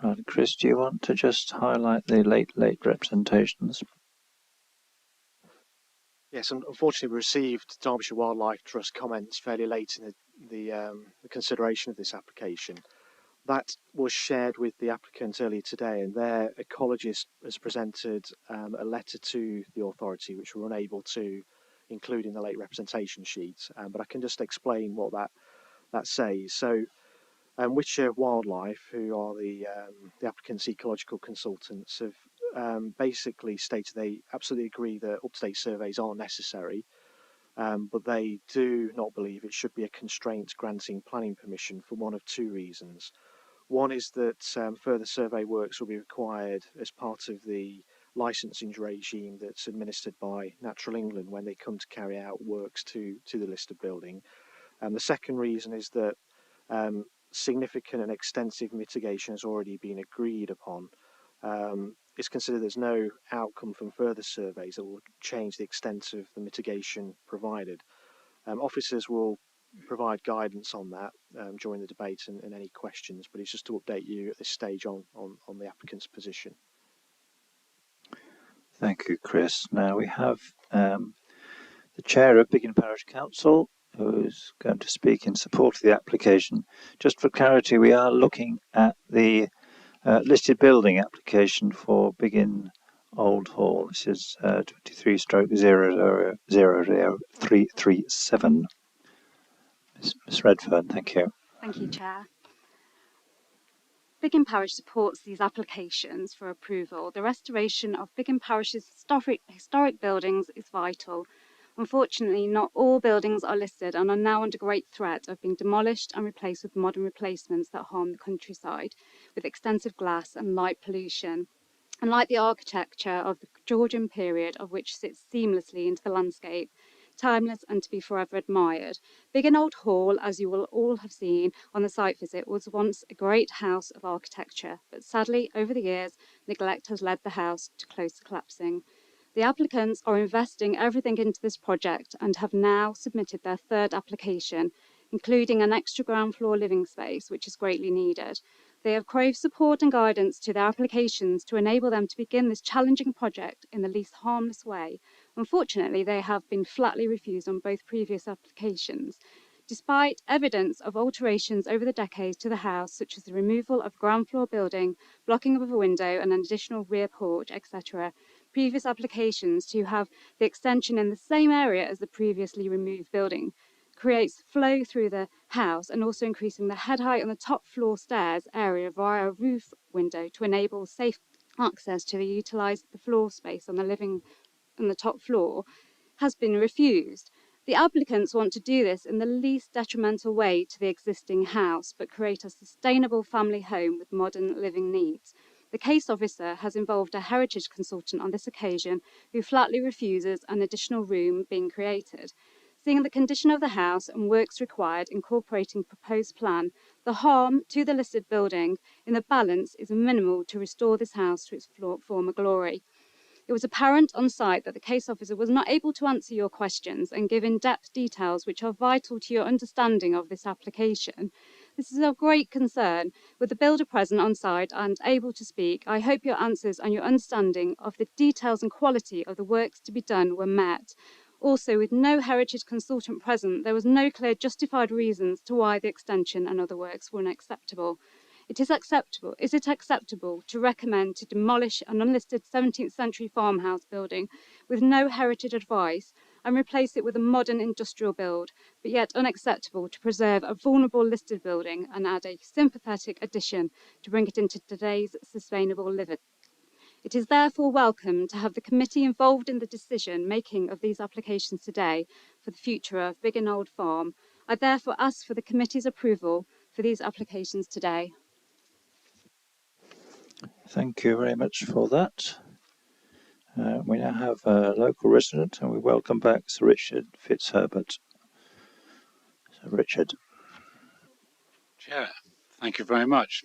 Right, Chris, do you want to just highlight the late representations? Yes, unfortunately, we received Derbyshire Wildlife Trust comments fairly late in the consideration of this application. That was shared with the applicant earlier today, and their ecologist has presented a letter to the authority, which we're unable to include in the late representation sheet. But I can just explain what that says. So, Wirksworth Wildlife, who are the applicant's ecological consultants, have basically stated they absolutely agree that up-to-date surveys are necessary, but they do not believe it should be a constraint granting planning permission for one of two reasons. One is that further survey works will be required as part of the licensing regime that's administered by Natural England when they come to carry out works to the listed building. And the second reason is that significant and extensive mitigation has already been agreed upon. It's considered there's no outcome from further surveys that will change the extent of the mitigation provided. Officers will provide guidance on that during the debate and any questions, but it's just to update you at this stage on the applicant's position. Thank you, Chris. Now we have the Chair of Biggin Parish Council, who's going to speak in support of the application. Just for clarity, we are looking at the Listed building application for Biggin Old Hall. This is 23/0000337. Miss Redfern, thank you. Thank you, Chair. Biggin Parish supports these applications for approval. The restoration of Biggin Parish's historic buildings is vital. Unfortunately, not all buildings are listed and are now under great threat of being demolished and replaced with modern replacements that harm the countryside, with extensive glass and light pollution. Unlike the architecture of the Georgian period, of which sits seamlessly into the landscape, timeless and to be forever admired. Biggin Old Hall, as you will all have seen on the site visit, was once a great house of architecture, but sadly, over the years, neglect has led the house to close to collapsing. The applicants are investing everything into this project and have now submitted their third application, including an extra ground floor living space, which is greatly needed. They have craved support and guidance to their applications to enable them to begin this challenging project in the least harmless way. Unfortunately, they have been flatly refused on both previous applications. Despite evidence of alterations over the decades to the house, such as the removal of ground floor building, blocking of a window and an additional rear porch, etc., previous applications to have the extension in the same area as the previously removed building creates flow through the house and also increasing the head height on the top floor stairs area via a roof window to enable safe access to utilize the floor space on the top floor has been refused. The applicants want to do this in the least detrimental way to the existing house, but create a sustainable family home with modern living needs. The case officer has involved a heritage consultant on this occasion who flatly refuses an additional room being created. Seeing the condition of the house and works required incorporating proposed plan, the harm to the listed building in the balance is minimal to restore this house to its former glory. It was apparent on site that the case officer was not able to answer your questions and give in-depth details which are vital to your understanding of this application. This is of great concern. With the builder present on site and able to speak, I hope your answers and your understanding of the details and quality of the works to be done were met. Also, with no heritage consultant present, there was no clear justified reasons to why the extension and other works were unacceptable. Is it acceptable to recommend to demolish an unlisted 17th century farmhouse building with no heritage advice and replace it with a modern industrial build, but yet unacceptable to preserve a vulnerable listed building and add a sympathetic addition to bring it into today's sustainable living? It is therefore welcome to have the committee involved in the decision making of these applications today for the future of Biggin Old Farm. I therefore ask for the committee's approval for these applications today. Thank you very much for that. We now have a local resident and we welcome back Sir Richard Fitzherbert. Sir Richard. Chair, thank you very much.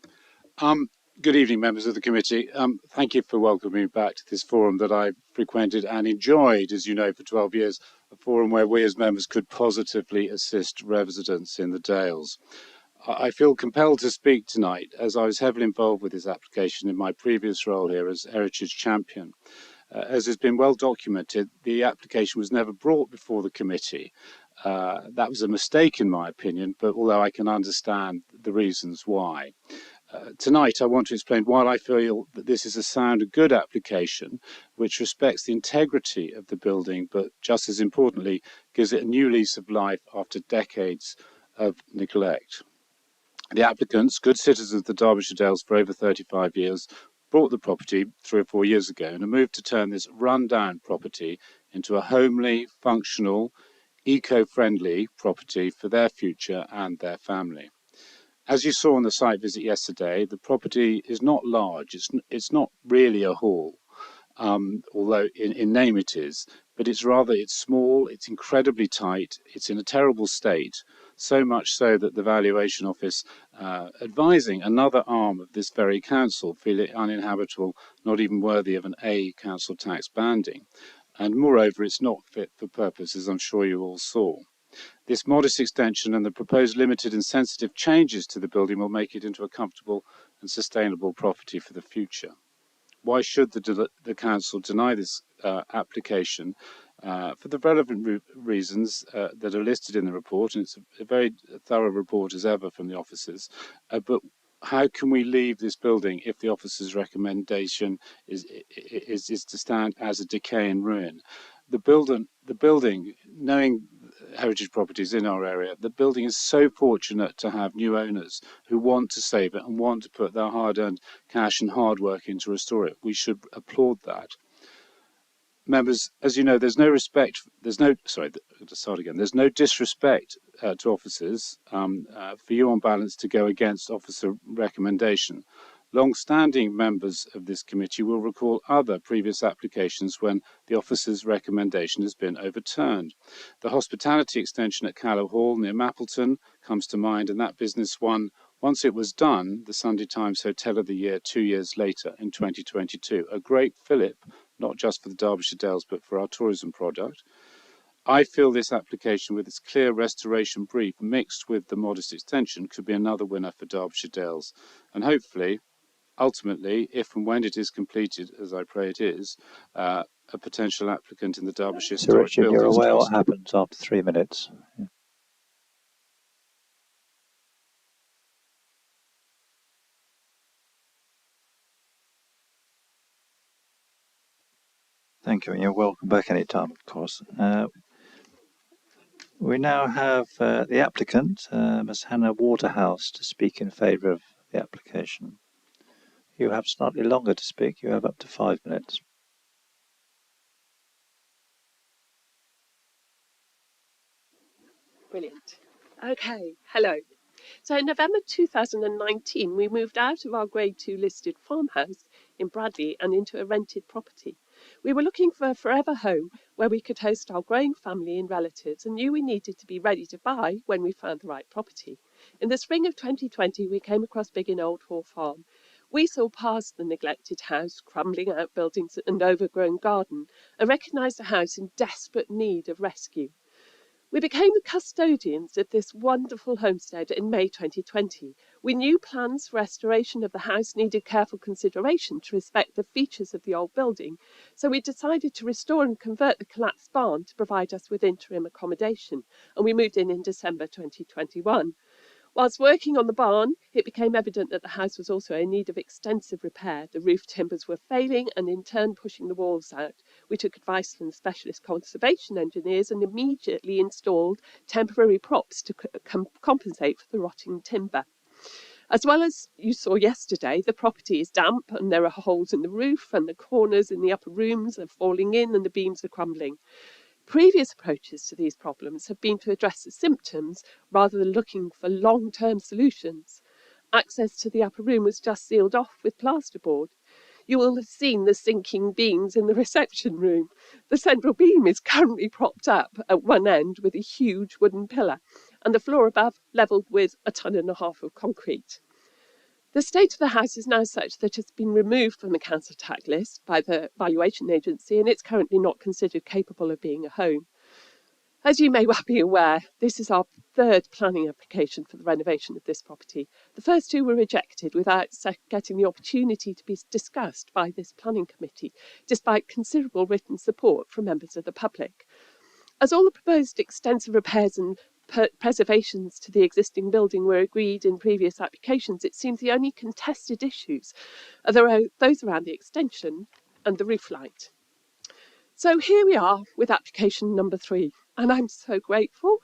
Good evening, members of the committee. Thank you for welcoming me back to this forum that I've frequented and enjoyed, as you know, for 12 years, a forum where we as members could positively assist residents in the Dales. I feel compelled to speak tonight as I was heavily involved with this application in my previous role here as Heritage Champion. As has been well documented, the application was never brought before the committee. That was a mistake in my opinion, but although I can understand the reasons why. Tonight I want to explain why I feel that this is a sound and good application which respects the integrity of the building, but just as importantly gives it a new lease of life after decades of neglect. The applicants, good citizens of the Derbyshire Dales for over 35 years, bought the property 3 or 4 years ago and have moved to turn this run-down property into a homely, functional, eco-friendly property for their future and their family. As you saw on the site visit yesterday, the property is not large. It's not really a hall, although in name it is, but it's small, it's incredibly tight, it's in a terrible state, so much so that the valuation office advising another arm of this very council feel it uninhabitable, not even worthy of an A council tax banding. And moreover, it's not fit for purpose, as I'm sure you all saw. This modest extension and the proposed limited and sensitive changes to the building will make it into a comfortable and sustainable property for the future. Why should the council deny this application? For the relevant reasons that are listed in the report, and it's a very thorough report as ever from the officers, but how can we leave this building if the officer's recommendation is to stand as a decay and ruin? The building, knowing heritage properties in our area, the building is so fortunate to have new owners who want to save it and want to put their hard-earned cash and hard work in to restore it. We should applaud that. Members, as you know, there's no disrespect to officers for you on balance to go against officer recommendation. Long-standing members of this committee will recall other previous applications when the officer's recommendation has been overturned. The hospitality extension at Callow Hall near Mappleton comes to mind, and that business won, once it was done, the Sunday Times Hotel of the Year 2 years later in 2022. A great fillip, not just for the Derbyshire Dales, but for our tourism product. I feel this application, with its clear restoration brief mixed with the modest extension, could be another winner for Derbyshire Dales. And hopefully, ultimately, if and when it is completed, as I pray it is, a potential applicant in the Derbyshire So, Historic Richard, you're Buildings aware Trust. what happens after 3 minutes. Yeah. Thank you, and you're welcome back any time, of course. We now have the applicant, Ms. Hannah Waterhouse, to speak in favour of the application. You have slightly longer to speak. You have up to 5 minutes. Brilliant. Okay, hello. So in November 2019, we moved out of our Grade 2 listed farmhouse in Bradley and into a rented property. We were looking for a forever home where we could host our growing family and relatives, and knew we needed to be ready to buy when we found the right property. In the spring of 2020, we came across Biggin Old Hall Farm. We saw past the neglected house, crumbling outbuildings and overgrown garden, and recognised a house in desperate need of rescue. We became the custodians of this wonderful homestead in May 2020. We knew plans for restoration of the house needed careful consideration to respect the features of the old building, so we decided to restore and convert the collapsed barn to provide us with interim accommodation, and we moved in December 2021. Whilst working on the barn, it became evident that the house was also in need of extensive repair. The roof timbers were failing and in turn pushing the walls out. We took advice from specialist conservation engineers and immediately installed temporary props to compensate for the rotting timber. As well as you saw yesterday, the property is damp and there are holes in the roof, and the corners in the upper rooms are falling in and the beams are crumbling. Previous approaches to these problems have been to address the symptoms rather than looking for long-term solutions. Access to the upper room was just sealed off with plasterboard. You will have seen the sinking beams in the reception room. The central beam is currently propped up at one end with a huge wooden pillar, and the floor above levelled with 1.5 tons of concrete. The state of the house is now such that it's been removed from the council tax list by the valuation agency, and it's currently not considered capable of being a home. As you may well be aware, this is our third planning application for the renovation of this property. The first two were rejected without getting the opportunity to be discussed by this planning committee, despite considerable written support from members of the public. As all the proposed extensive repairs and preservations to the existing building were agreed in previous applications, it seems the only contested issues are those around the extension and the roof light. So here we are with application number 3, and I'm so grateful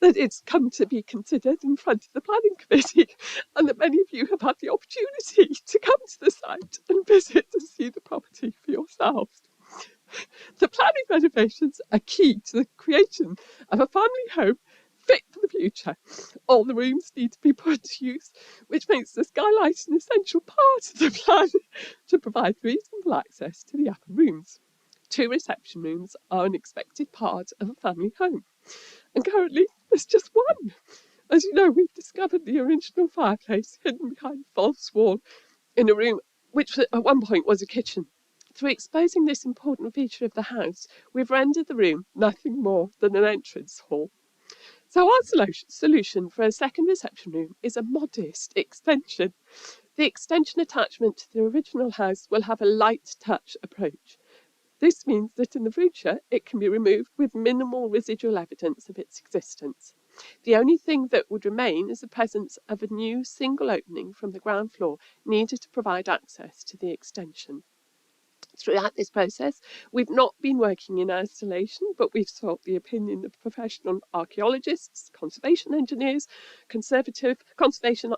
that it's come to be considered in front of the planning committee, and that many of you have had the opportunity to come to the site and visit and see the property for yourselves. The planning renovations are key to the creation of a family home fit for the future. All the rooms need to be put to use, which makes the skylight an essential part of the plan to provide reasonable access to the upper rooms. 2 reception rooms are an expected part of a family home, and currently there's just one. As you know, we've discovered the original fireplace hidden behind a false wall in a room which at one point was a kitchen. Through exposing this important feature of the house, we've rendered the room nothing more than an entrance hall. So our solution for a second reception room is a modest extension. The extension attachment to the original house will have a light touch approach. This means that in the future it can be removed with minimal residual evidence of its existence. The only thing that would remain is the presence of a new single opening from the ground floor needed to provide access to the extension. Throughout this process, we've not been working in isolation, but we've sought the opinion of professional archaeologists, conservation engineers, conservation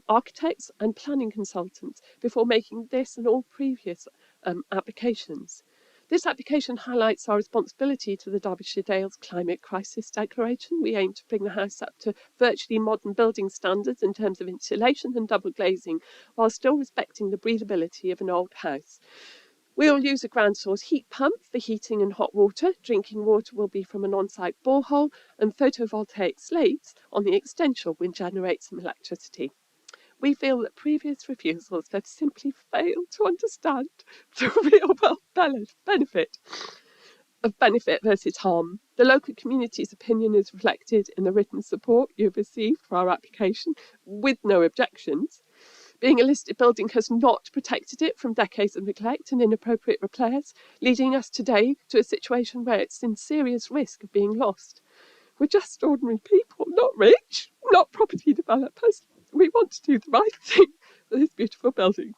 architects and planning consultants before making this and all previous applications. This application highlights our responsibility to the Derbyshire Dales Climate Crisis Declaration. We aim to bring the house up to virtually modern building standards in terms of insulation and double glazing, while still respecting the breathability of an old house. We will use a ground source heat pump for heating and hot water. Drinking water will be from an on-site borehole, and photovoltaic slates on the extension will generate some electricity. We feel that previous refusals have simply failed to understand the real world benefit versus harm. The local community's opinion is reflected in the written support you've received for our application, with no objections. Being a listed building has not protected it from decades of neglect and inappropriate repairs, leading us today to a situation where it's in serious risk of being lost. We're just ordinary people, not rich, not property developers. We want to do the right thing for this beautiful building.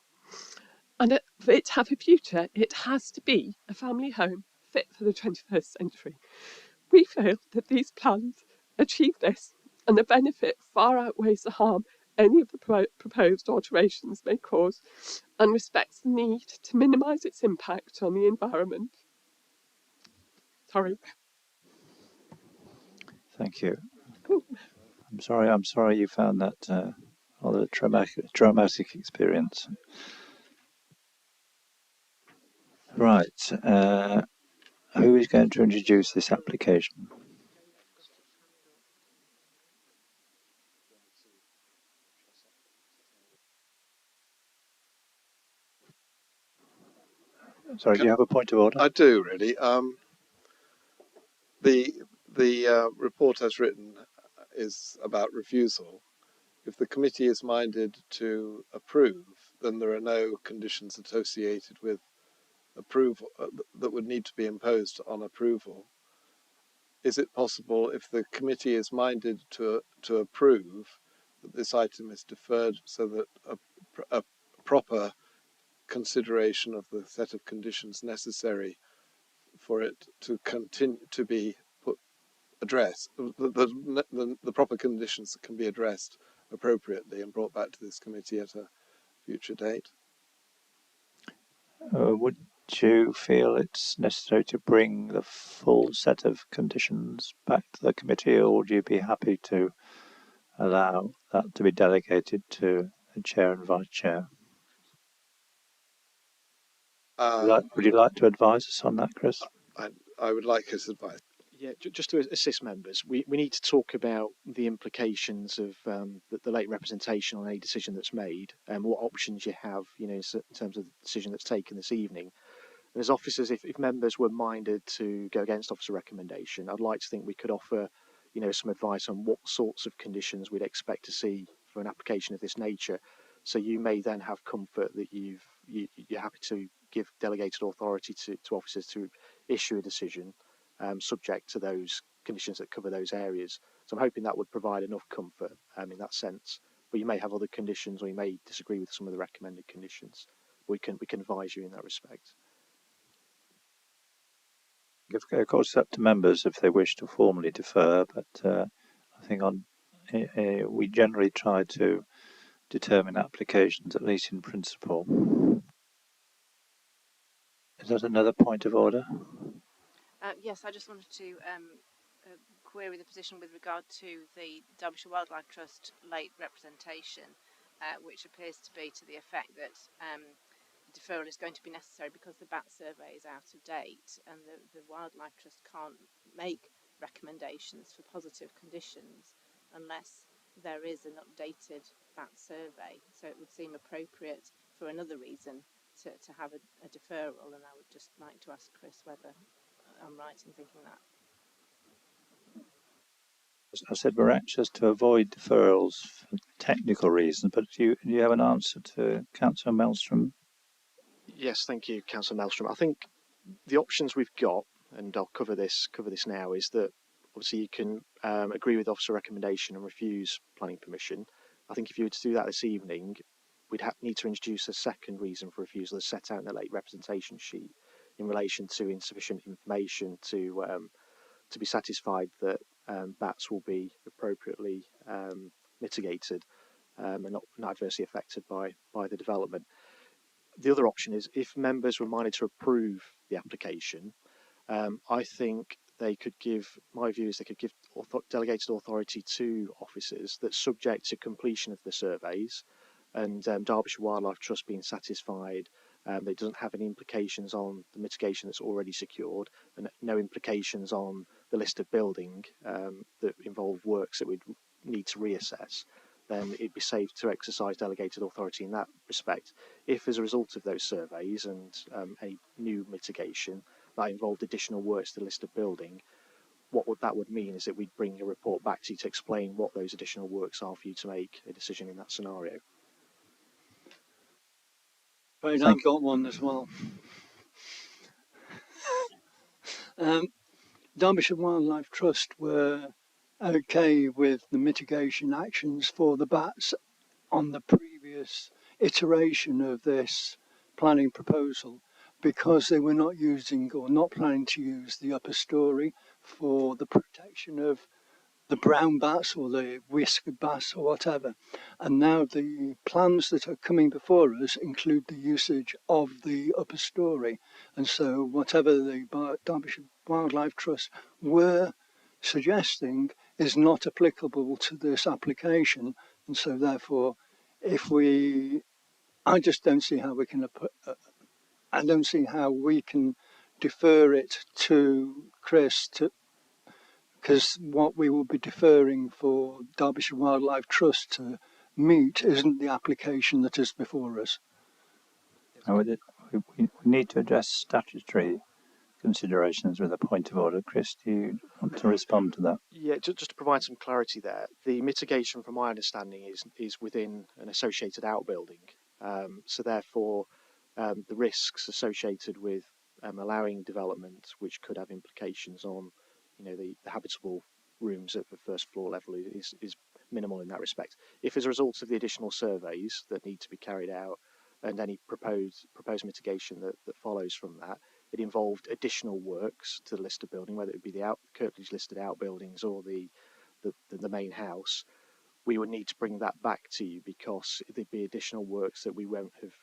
And for it to have a future, it has to be a family home fit for the 21st century. We feel that these plans achieve this, and the benefit far outweighs the harm any of the proposed alterations may cause, and respects the need to minimise its impact on the environment. Sorry. Thank you. I'm sorry you found that rather traumatic experience. Right. Who is going to introduce this application? Sorry, do you have a point of order? I do, really. The report as written is about refusal. If the committee is minded to approve, then there are no conditions associated with approval that would need to be imposed on approval. Is it possible, if the committee is minded to approve, that this item is deferred so that a proper consideration of the set of conditions necessary for it to continue to be addressed, the proper conditions can be addressed appropriately and brought back to this committee at a future date? Would you feel it's necessary to bring the full set of conditions back to the committee, or would you be happy to allow that to be delegated to the chair and vice chair? Would you like to advise us on that, Chris? I would like his advice. Yeah, just to assist members, we need to talk about the implications of the late representation on any decision that's made, and what options you have, in terms of the decision that's taken this evening. And as officers, if members were minded to go against officer recommendation, I'd like to think we could offer, some advice on what sorts of conditions we'd expect to see for an application of this nature. So you may then have comfort that you're happy to give delegated authority to officers to issue a decision subject to those conditions that cover those areas. So I'm hoping that would provide enough comfort in that sense. But you may have other conditions, or you may disagree with some of the recommended conditions. We can advise you in that respect. Of course, it's up to members if they wish to formally defer, but I think we generally try to determine applications, at least in principle. Is that another point of order? Yes, I just wanted to query the position with regard to the Derbyshire Wildlife Trust late representation, which appears to be to the effect that deferral is going to be necessary because the bat survey is out of date, and the Wildlife Trust can't make recommendations for positive conditions unless there is an updated bat survey. So it would seem appropriate for another reason to have a deferral, and I would just like to ask Chris whether I'm right in thinking that. I said we're anxious to avoid deferrals for technical reasons, but do you have an answer to Councillor Maelstrom? Yes, thank you, Councillor Maelstrom. I think the options we've got, and I'll cover this now, is that obviously you can agree with officer recommendation and refuse planning permission. I think if you were to do that this evening, we'd need to introduce a second reason for refusal as set out in the late representation sheet in relation to insufficient information to be satisfied that bats will be appropriately mitigated and not adversely affected by the development. The other option is if members were minded to approve the application, I think they could give, my view is they could give delegated authority to officers that, subject to completion of the surveys and Derbyshire Wildlife Trust being satisfied that it doesn't have any implications on the mitigation that's already secured and no implications on the list of building that involve works that we'd need to reassess, then it'd be safe to exercise delegated authority in that respect. If as a result of those surveys and any new mitigation that involved additional works to the list of building, what that would mean is that we'd bring a report back to you to explain what those additional works are for you to make a decision in that scenario. Right, I've got one as well. Derbyshire Wildlife Trust were okay with the mitigation actions for the bats on the previous iteration of this planning proposal because they were not using or not planning to use the upper story for the protection of the brown bats or the whiskered bats or whatever. And now the plans that are coming before us include the usage of the upper story. And so whatever the Derbyshire Wildlife Trust were suggesting is not applicable to this application. And so therefore, I just don't see how we can, I don't see how we can defer it to Chris because what we will be deferring for Derbyshire Wildlife Trust to meet isn't the application that is before us. We need to address statutory considerations with a point of order. Chris, do you want to respond to that? Yeah, just to provide some clarity there, the mitigation, from my understanding, is within an associated outbuilding. So therefore, the risks associated with allowing development, which could have implications on, the habitable rooms at the first floor level, is minimal in that respect. If as a result of the additional surveys that need to be carried out and any proposed mitigation that follows from that, it involved additional works to the list of building, whether it be the Kirklees listed outbuildings or the main house, we would need to bring that back to you because there'd be additional works that we won't have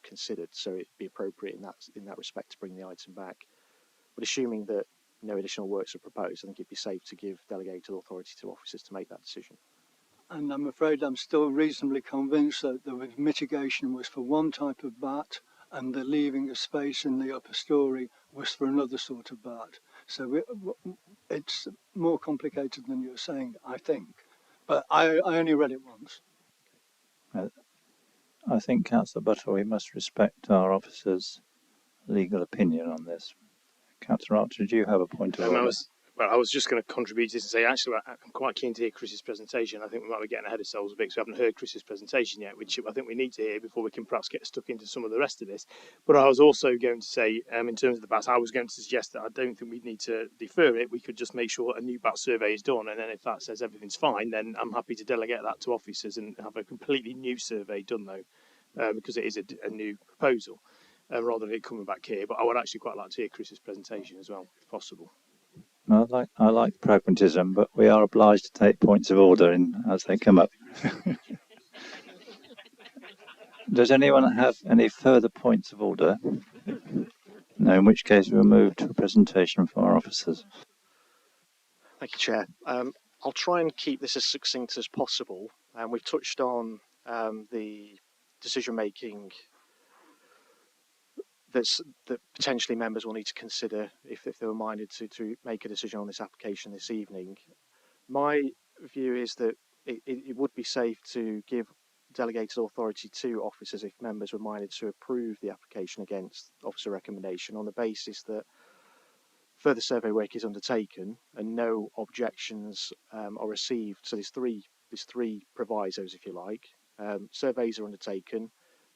considered. So it'd be appropriate in that respect to bring the item back. But assuming that no additional works are proposed, I think it'd be safe to give delegated authority to officers to make that decision. And I'm afraid I'm still reasonably convinced that the mitigation was for one type of bat and the leaving of space in the upper story was for another sort of bat. So it's more complicated than you're saying, I think. But I only read it once. I think, Councillor Butter, we must respect our officers' legal opinion on this. Councillor Archer, do you have a point of order? I was just going to contribute to this and say, actually, I'm quite keen to hear Chris's presentation. I think we might be getting ahead of ourselves a bit because we haven't heard Chris's presentation yet, which I think we need to hear before we can perhaps get stuck into some of the rest of this. But I was also going to say, in terms of the bats, I was going to suggest that I don't think we need to defer it. We could just make sure a new bat survey is done. And then if that says everything's fine, then I'm happy to delegate that to officers and have a completely new survey done, though, because it is a new proposal, rather than it coming back here. But I would actually quite like to hear Chris's presentation as well, if possible. I like pragmatism, but we are obliged to take points of order as they come up. Does anyone have any further points of order? No, in which case we'll move to a presentation from our officers. Thank you, Chair. I'll try and keep this as succinct as possible. We've touched on the decision-making that potentially members will need to consider if they were minded to make a decision on this application this evening. My view is that it would be safe to give delegated authority to officers if members were minded to approve the application against officer recommendation on the basis that further survey work is undertaken and no objections are received. So there's three provisos, if you like. Surveys are undertaken,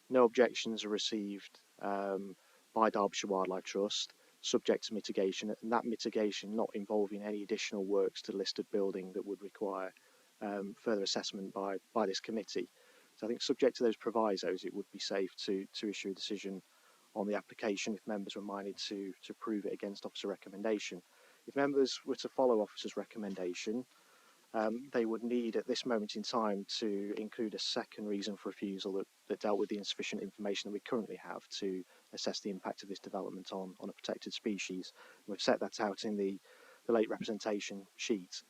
no objections are received by Derbyshire Wildlife Trust. subject to mitigation, and that mitigation not involving any additional works to the listed building that would require further assessment by this committee. So I think subject to those provisos, it would be safe to issue a decision on the application if members were minded to approve it against officer recommendation. If members were to follow officer's recommendation, they would need at this moment in time to include a second reason for refusal that dealt with the insufficient information that we currently have to assess the impact of this development on a protected species. We've set that out in the late representation sheet.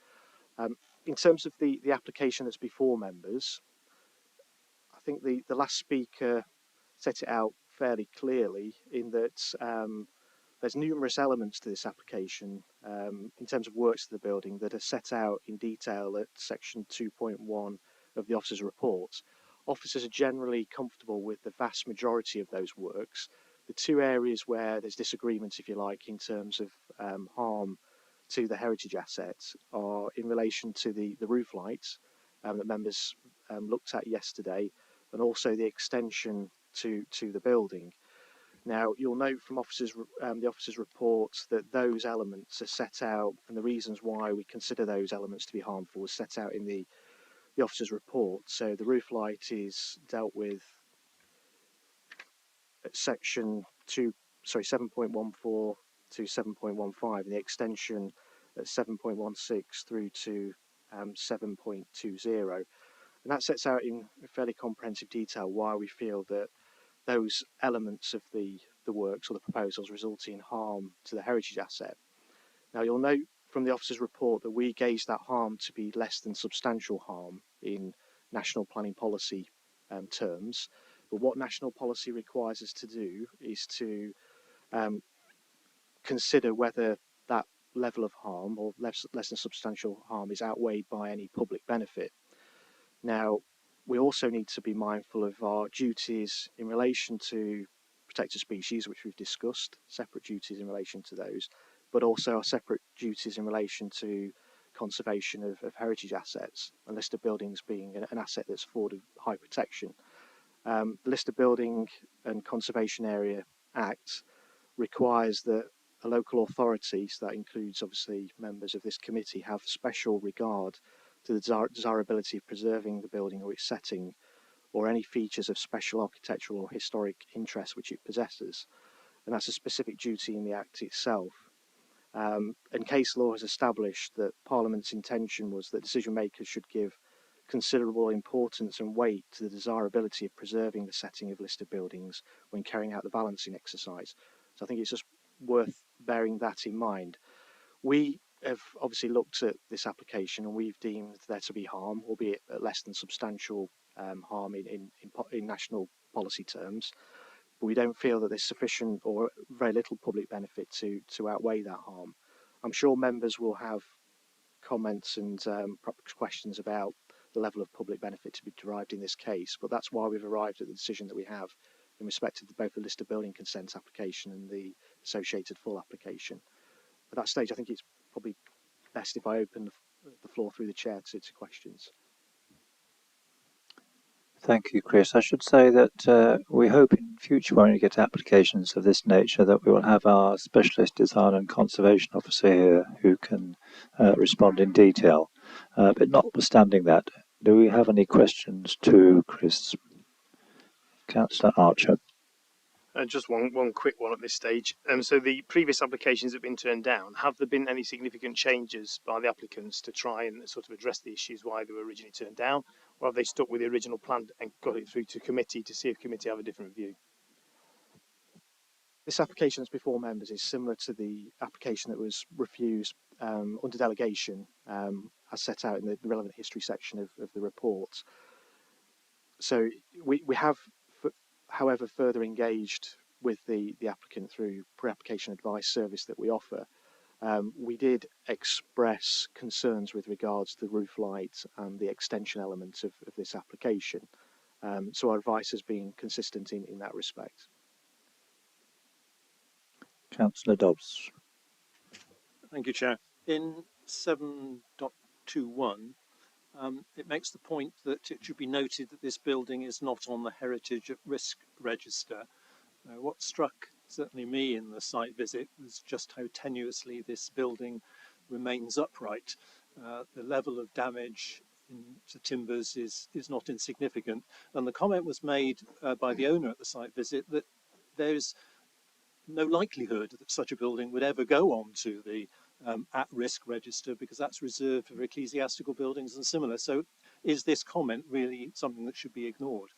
In terms of the application that's before members, I think the last speaker set it out fairly clearly in that there's numerous elements to this application in terms of works to the building that are set out in detail at section 2.1 of the officer's report. Officers are generally comfortable with the vast majority of those works. The two areas where there's disagreement, if you like, in terms of harm to the heritage assets are in relation to the roof lights that members looked at yesterday, and also the extension to the building. Now, you'll note from the officer's reports that those elements are set out, and the reasons why we consider those elements to be harmful is set out in the officer's report. So the roof light is dealt with at section 7.14 to 7.15, and the extension at 7.16 through to 7.20. And that sets out in fairly comprehensive detail why we feel that those elements of the works or the proposals resulting in harm to the heritage asset. Now, you'll note from the officer's report that we gauge that harm to be less than substantial harm in national planning policy terms. But what national policy requires us to do is to consider whether that level of harm or less than substantial harm is outweighed by any public benefit. Now, we also need to be mindful of our duties in relation to protected species, which we've discussed, separate duties in relation to those, but also our separate duties in relation to conservation of heritage assets, and listed buildings being an asset that's afforded high protection. The Listed Building and Conservation Area Act requires that a local authority, so that includes obviously members of this committee, have special regard to the desirability of preserving the building or its setting, or any features of special architectural or historic interest which it possesses. And that's a specific duty in the Act itself. And case law has established that Parliament's intention was that decision makers should give considerable importance and weight to the desirability of preserving the setting of listed buildings when carrying out the balancing exercise. So I think it's just worth bearing that in mind. We have obviously looked at this application and we've deemed there to be harm, albeit at less than substantial harm in national policy terms. But we don't feel that there's sufficient or very little public benefit to outweigh that harm. I'm sure members will have comments and questions about the level of public benefit to be derived in this case, but that's why we've arrived at the decision that we have in respect of both the listed building consent application and the associated full application. At that stage, I think it's probably best if I open the floor through the chair to questions. Thank you, Chris. I should say that we hope in future when we get applications of this nature that we will have our specialist design and conservation officer here who can respond in detail. But notwithstanding that, do we have any questions to Chris? Councillor Archer. Just one quick one at this stage. So the previous applications have been turned down. Have there been any significant changes by the applicants to try and sort of address the issues why they were originally turned down, or have they stuck with the original plan and got it through to committee to see if committee have a different view? This application that's before members is similar to the application that was refused under delegation, as set out in the relevant history section of the report. So we have, however, further engaged with the applicant through pre-application advice service that we offer. We did express concerns with regards to the roof light and the extension element of this application. So our advice has been consistent in that respect. Councillor Dobbs. Thank you, Chair. In 7.21, it makes the point that it should be noted that this building is not on the Heritage at Risk Register. What struck certainly me in the site visit was just how tenuously this building remains upright. The level of damage to timbers is not insignificant. And the comment was made by the owner at the site visit that there's no likelihood that such a building would ever go on to the at-risk register, because that's reserved for ecclesiastical buildings and similar. So is this comment really something that should be ignored?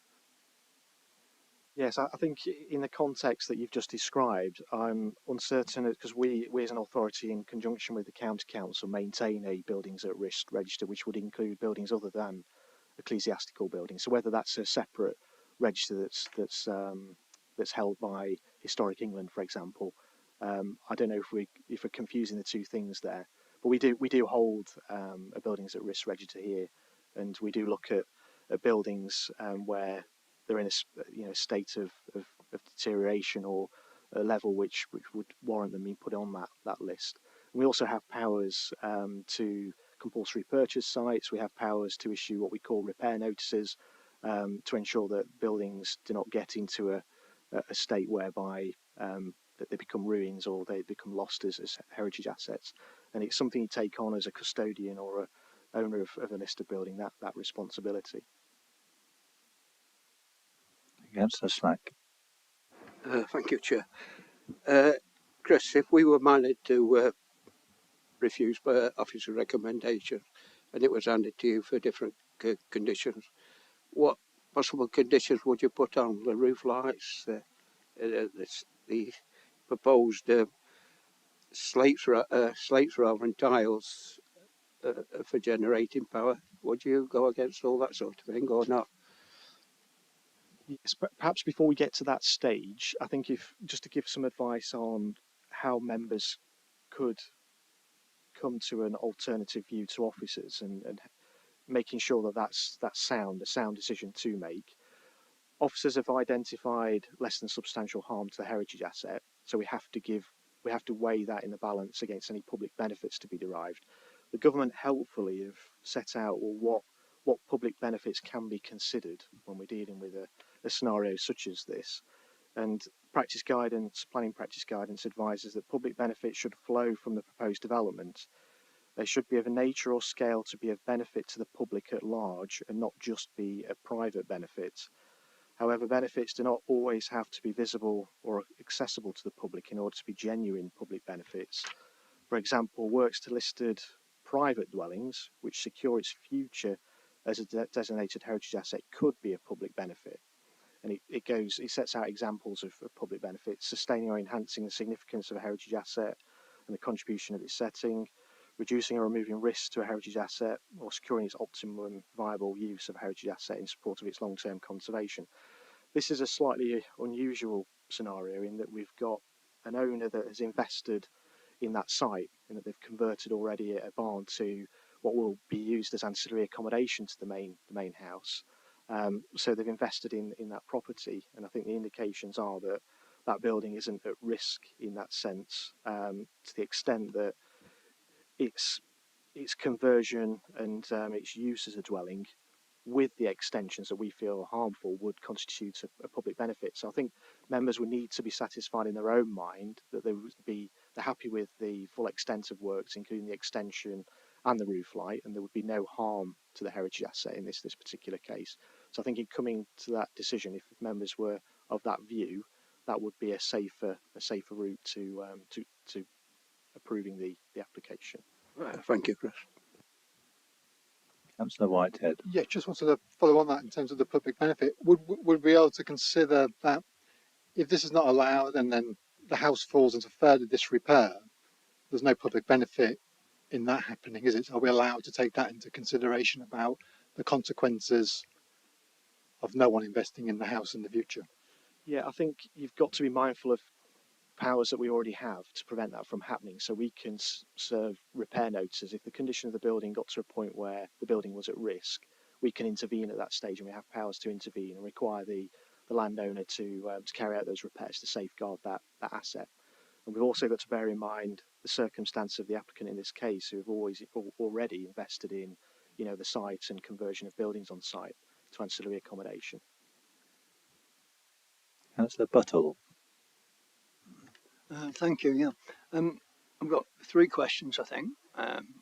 Yes, I think in the context that you've just described, I'm uncertain because we as an authority, in conjunction with the county council, maintain a buildings at risk register, which would include buildings other than ecclesiastical buildings. So whether that's a separate register that's held by Historic England, for example, I don't know if we're confusing the two things there. But we do hold a buildings at risk register here, and we do look at buildings where they're in a state of deterioration or a level which would warrant them being put on that list. And we also have powers to compulsory purchase sites. We have powers to issue what we call repair notices to ensure that buildings do not get into a state whereby that they become ruins or they become lost as heritage assets. And it's something you take on as a custodian or a owner of a listed building, that responsibility. Councillor Slack. Thank you, Chair. Chris, if we were minded to refuse officer recommendation and it was handed to you for different conditions, what possible conditions would you put on? The roof lights, the proposed slates rather than tiles for generating power? Would you go against all that sort of thing or not? Yes, perhaps before we get to that stage, I think just to give some advice on how members could come to an alternative view to officers and making sure that that's a sound decision to make. Officers have identified less than substantial harm to the heritage asset, so we have to weigh that in the balance against any public benefits to be derived. The government helpfully have set out what public benefits can be considered when we're dealing with a scenario such as this. And planning practice guidance advises that public benefits should flow from the proposed development. They should be of a nature or scale to be of benefit to the public at large and not just be a private benefit. However, benefits do not always have to be visible or accessible to the public in order to be genuine public benefits. For example, works to listed private dwellings, which secure its future as a designated heritage asset, could be a public benefit. And it sets out examples of public benefits: sustaining or enhancing the significance of a heritage asset and the contribution of its setting, reducing or removing risks to a heritage asset, or securing its optimum viable use of a heritage asset in support of its long-term conservation. This is a slightly unusual scenario in that we've got an owner that has invested in that site, in that they've converted already a barn to what will be used as ancillary accommodation to the main house. So they've invested in that property, and I think the indications are that that building isn't at risk in that sense, to the extent that its conversion and its use as a dwelling, with the extensions that we feel are harmful, would constitute a public benefit. So I think members would need to be satisfied in their own mind that they're happy with the full extent of works, including the extension and the roof light, and there would be no harm to the heritage asset in this particular case. So I think in coming to that decision, if members were of that view, that would be a safer route to approving the application. Thank you, Chris. Councillor Whitehead. Yeah, just wanted to follow on that in terms of the public benefit. Would we be able to consider that if this is not allowed and then the house falls into further disrepair, there's no public benefit in that happening, is it? Are we allowed to take that into consideration about the consequences of no one investing in the house in the future? Yeah, I think you've got to be mindful of powers that we already have to prevent that from happening. So we can serve repair notices. If the condition of the building got to a point where the building was at risk, we can intervene at that stage, and we have powers to intervene and require the landowner to carry out those repairs to safeguard that asset. And we've also got to bear in mind the circumstance of the applicant in this case, who have already invested in, the site and conversion of buildings on site to ancillary accommodation. Councillor Buttle. Thank you. Yeah, I've got three questions. I think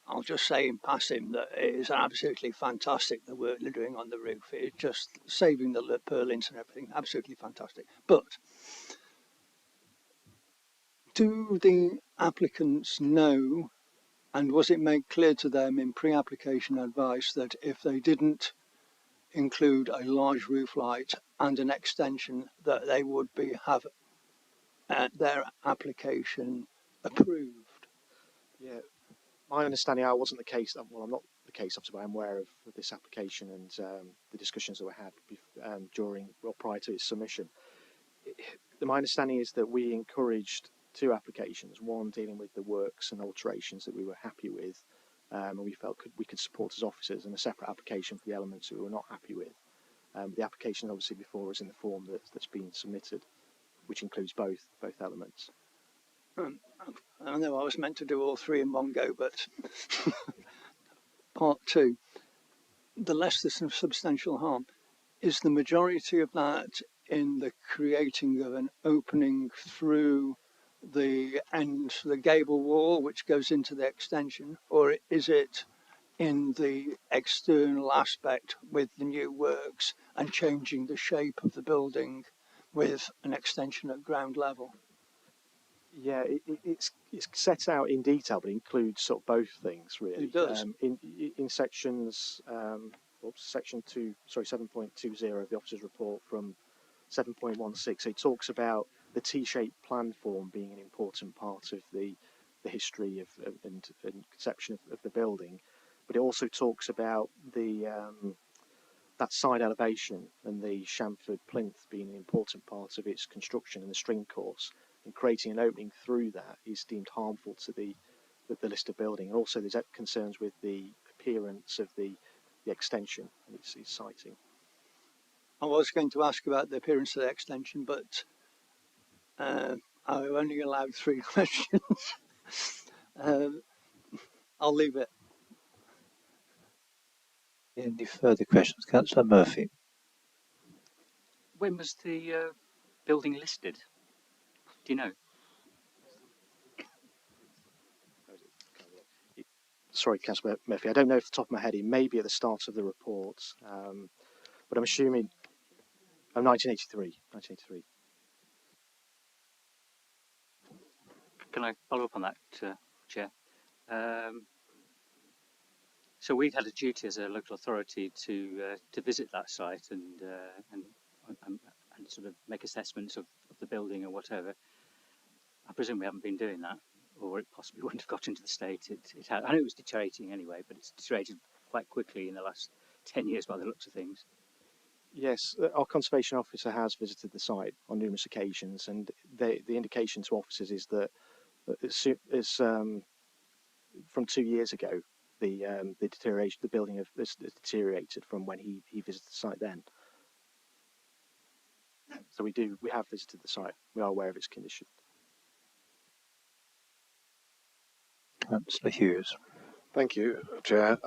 I'll just say in passing that it is absolutely fantastic the work they're doing on the roof. It's just saving the purlins and everything. Absolutely fantastic. But do the applicants know, and was it made clear to them in pre-application advice that if they didn't include a large roof light and an extension, that they would have their application approved? Yeah, my understanding, I wasn't the case. Well, I'm not the case officer, but I'm aware of this application and the discussions that were had prior to its submission. My understanding is that we encouraged two applications, one dealing with the works and alterations that we were happy with, and we felt we could support as officers, and a separate application for the elements that we were not happy with. The application is obviously before us in the form that's been submitted, which includes both elements. I know I was meant to do all three in one go, but part two, the less than substantial harm, is the majority of that in the creating of an opening through the gable wall which goes into the extension, or is it in the external aspect with the new works and changing the shape of the building with an extension at ground level? Yeah, it's set out in detail, but it includes sort of both things really. It does. In sections, section 7.20 of the officer's report from 7.16, it talks about the T-shaped plan form being an important part of the history and conception of the building, but it also talks about that side elevation and the chamfered plinth being an important part of its construction and the string course, and creating an opening through that is deemed harmful to the listed building. And also there's concerns with the appearance of the extension and its siting. I was going to ask about the appearance of the extension, but I'm only allowed three questions. I'll leave it. Any further questions? Councillor Murphy. When was the building listed? Do you know? Sorry, Councillor Murphy, I don't know off the top of my head. It may be at the start of the report, but I'm assuming 1983. Can I follow up on that, Chair? So we've had a duty as a local authority to visit that site and sort of make assessments of the building or whatever. I presume we haven't been doing that, or it possibly wouldn't have got into the state it had. I know it was deteriorating anyway, but it's deteriorated quite quickly in the last 10 years by the looks of things. Yes, our conservation officer has visited the site on numerous occasions, and the indication to officers is that from 2 years ago, the deterioration, the building has deteriorated from when he visited the site then. So we have visited the site. We are aware of its condition. Councillor Hughes. Thank you, Chair.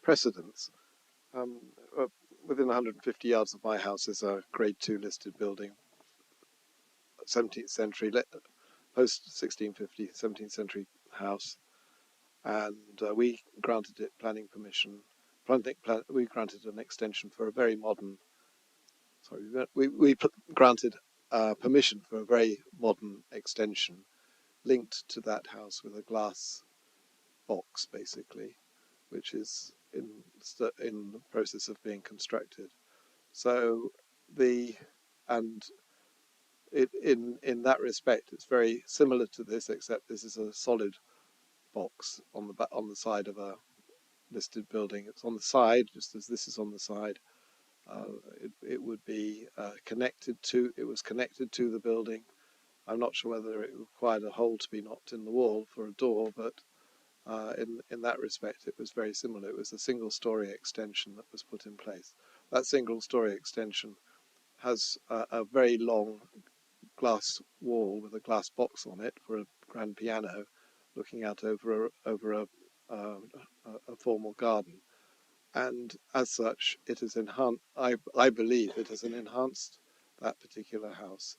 Precedents. Within 150 yards of my house is a Grade 2 listed building, 17th century, post 1650, 17th century house, and we granted it planning permission. We granted an extension for a very modern. Sorry, we granted permission for a very modern extension, linked to that house with a glass box, basically, which is in the process of being constructed. So in that respect, it's very similar to this, except this is a solid box on the side of a listed building. It's on the side, just as this is on the side. It would be connected to. It was connected to the building. I'm not sure whether it required a hole to be knocked in the wall for a door, but in that respect, it was very similar. It was a single-story extension that was put in place. That single-story extension has a very long glass wall with a glass box on it for a grand piano, looking out over a formal garden. And as such, I believe it has enhanced that particular house.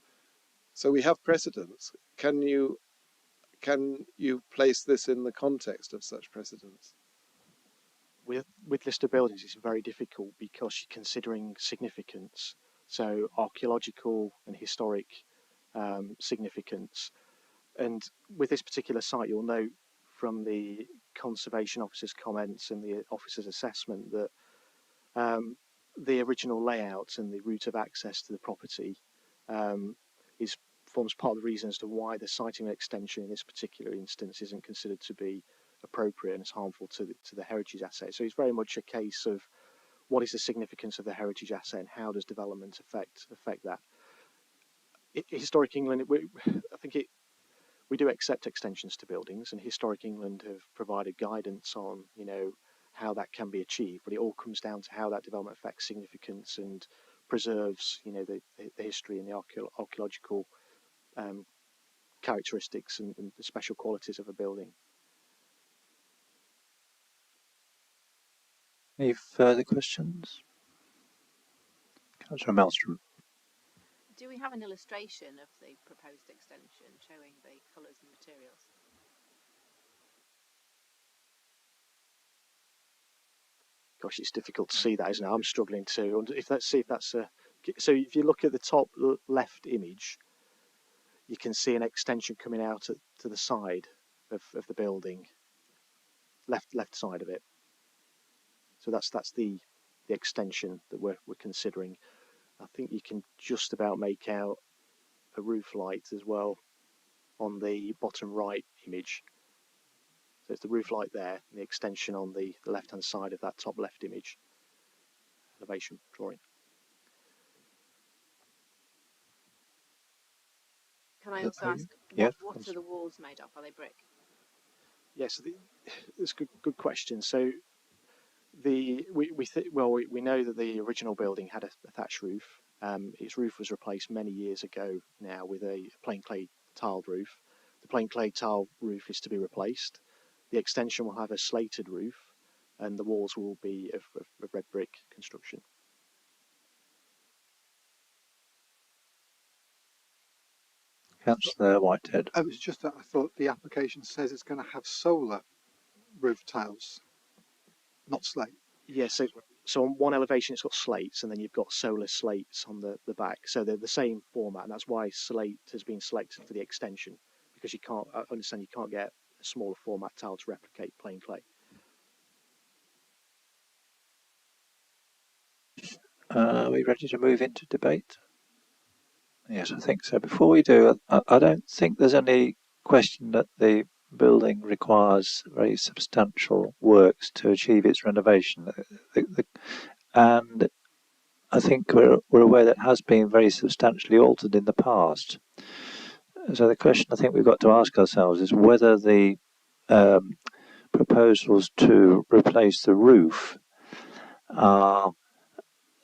So we have precedents. Can you place this in the context of such precedents? With listed buildings, it's very difficult because you're considering significance. So archaeological and historic significance. And with this particular site, you'll note from the conservation officer's comments and the officer's assessment that the original layout and the route of access to the property forms part of the reason as to why the siting and extension in this particular instance isn't considered to be appropriate and is harmful to the heritage asset. So it's very much a case of what is the significance of the heritage asset and how does development affect that. Historic England, I think we do accept extensions to buildings, and Historic England have provided guidance on, how that can be achieved, but it all comes down to how that development affects significance and preserves, the history and the archaeological characteristics and the special qualities of a building. Any further questions? Councillor Maelstrom. Do we have an illustration of the proposed extension showing the colours and materials? Gosh, it's difficult to see that, isn't it? I'm struggling to. So if you look at the top left image, you can see an extension coming out to the side of the building, left side of it. So that's the extension that we're considering. I think you can just about make out a roof light as well on the bottom right image. So it's the roof light there, and the extension on the left-hand side of that top left image elevation drawing. Can I also ask, what are the walls made of? Are they brick? Yes, it's a good question. So we know that the original building had a thatched roof. Its roof was replaced many years ago now with a plain clay tiled roof. The plain clay tile roof is to be replaced. The extension will have a slated roof, and the walls will be of red brick construction. Councillor Whitehead. It was just that I thought the application says it's going to have solar roof tiles, not slate. Yeah, so on one elevation it's got slates, and then you've got solar slates on the back. So they're the same format, and that's why slate has been selected for the extension, because I understand you can't get a smaller format tile to replicate plain clay. Are we ready to move into debate? Yes, I think so. Before we do, I don't think there's any question that the building requires very substantial works to achieve its renovation. And I think we're aware that it has been very substantially altered in the past. So the question I think we've got to ask ourselves is whether the proposals to replace the roof are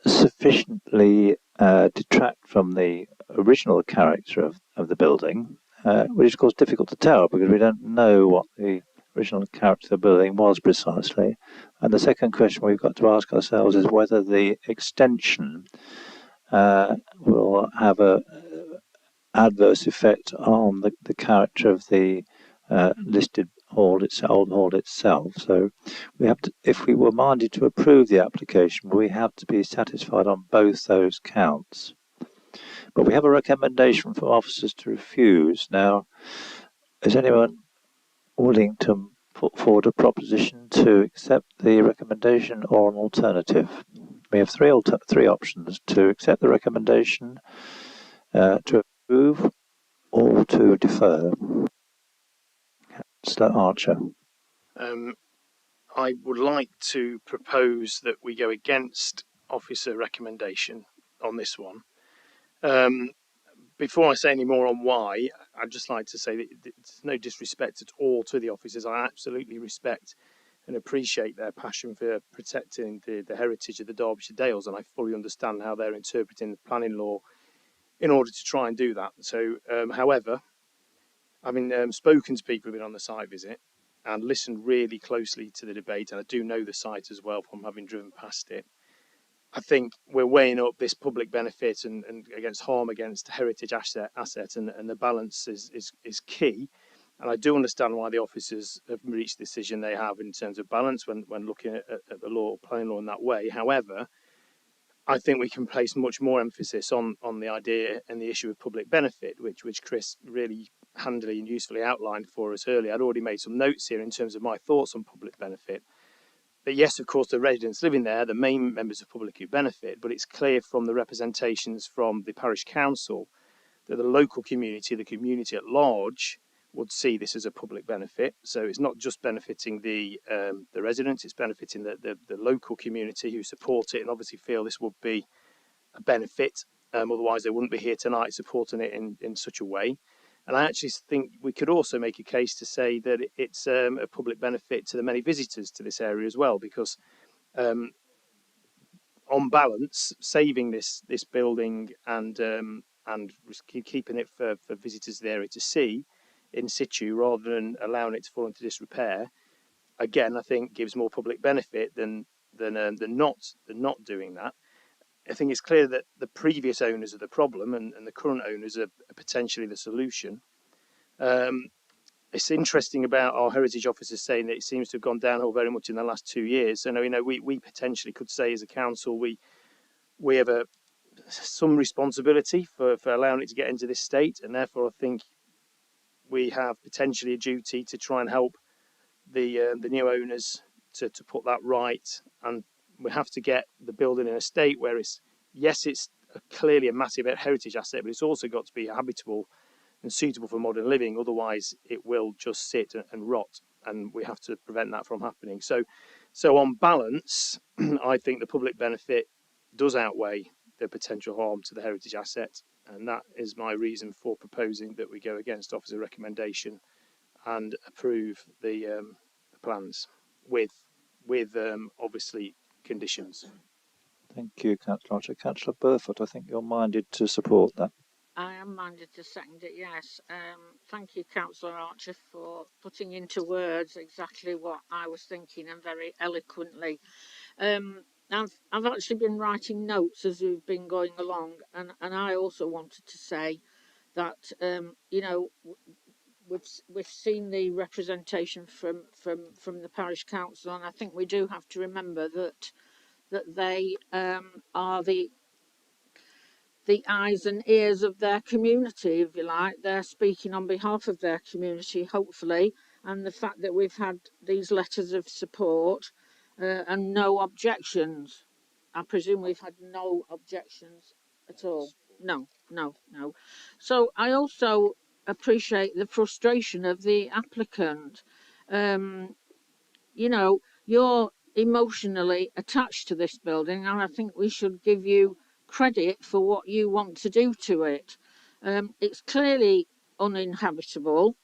sufficiently detract from the original character of the building, which is of course difficult to tell because we don't know what the original character of the building was precisely. And the second question we've got to ask ourselves is whether the extension will have a adverse effect on the character of the listed old hall itself. So we have to, if we were minded to approve the application, we have to be satisfied on both those counts. But we have a recommendation from officers to refuse. Now, is anyone willing to put forward a proposition to accept the recommendation or an alternative? We have three options: to accept the recommendation, to approve, or to defer. Councillor Archer. I would like to propose that we go against officer recommendation on this one. Before I say any more on why, I'd just like to say that there's no disrespect at all to the officers. I absolutely respect and appreciate their passion for protecting the heritage of the Derbyshire Dales, and I fully understand how they're interpreting the planning law in order to try and do that. So, however, having spoken to people who've been on the site visit and listened really closely to the debate, and I do know the site as well from having driven past it, I think we're weighing up this public benefit and against harm against heritage asset, and the balance is key. And I do understand why the officers have reached the decision they have in terms of balance when looking at the law, planning law in that way. However, I think we can place much more emphasis on the idea and the issue of public benefit, which Chris really handily and usefully outlined for us earlier. I'd already made some notes here in terms of my thoughts on public benefit. But yes, of course, the residents living there, the main members of public who benefit, but it's clear from the representations from the parish council that the local community, the community at large, would see this as a public benefit. So it's not just benefiting the residents, it's benefiting the local community who support it and obviously feel this would be a benefit. Otherwise, they wouldn't be here tonight supporting it in such a way. And I actually think we could also make a case to say that it's a public benefit to the many visitors to this area as well, because on balance, saving this building and keeping it for visitors to the area to see in situ rather than allowing it to fall into disrepair, again, I think gives more public benefit than not doing that. I think it's clear that the previous owners are the problem and the current owners are potentially the solution. It's interesting about our heritage officers saying that it seems to have gone downhill very much in the last 2 years. And we potentially could say as a council we have some responsibility for allowing it to get into this state, and therefore I think we have potentially a duty to try and help the new owners to put that right. And we have to get the building in a state where it's clearly a massive heritage asset, but it's also got to be habitable and suitable for modern living. Otherwise, it will just sit and rot, and we have to prevent that from happening. So on balance, I think the public benefit does outweigh the potential harm to the heritage asset, and that is my reason for proposing that we go against officer recommendation and approve the plans with obviously conditions. Thank you, Councillor Archer. Councillor Burford, I think you're minded to support that. I am minded to second it, yes. Thank you, Councillor Archer, for putting into words exactly what I was thinking and very eloquently. I've actually been writing notes as we've been going along, and I also wanted to say that we've seen the representation from the parish council, and I think we do have to remember that they are the eyes and ears of their community, if you like. They're speaking on behalf of their community, hopefully, and the fact that we've had these letters of support and no objections. I presume we've had no objections at all. No. So I also appreciate the frustration of the applicant. You're emotionally attached to this building, and I think we should give you credit for what you want to do to it. It's clearly uninhabitable.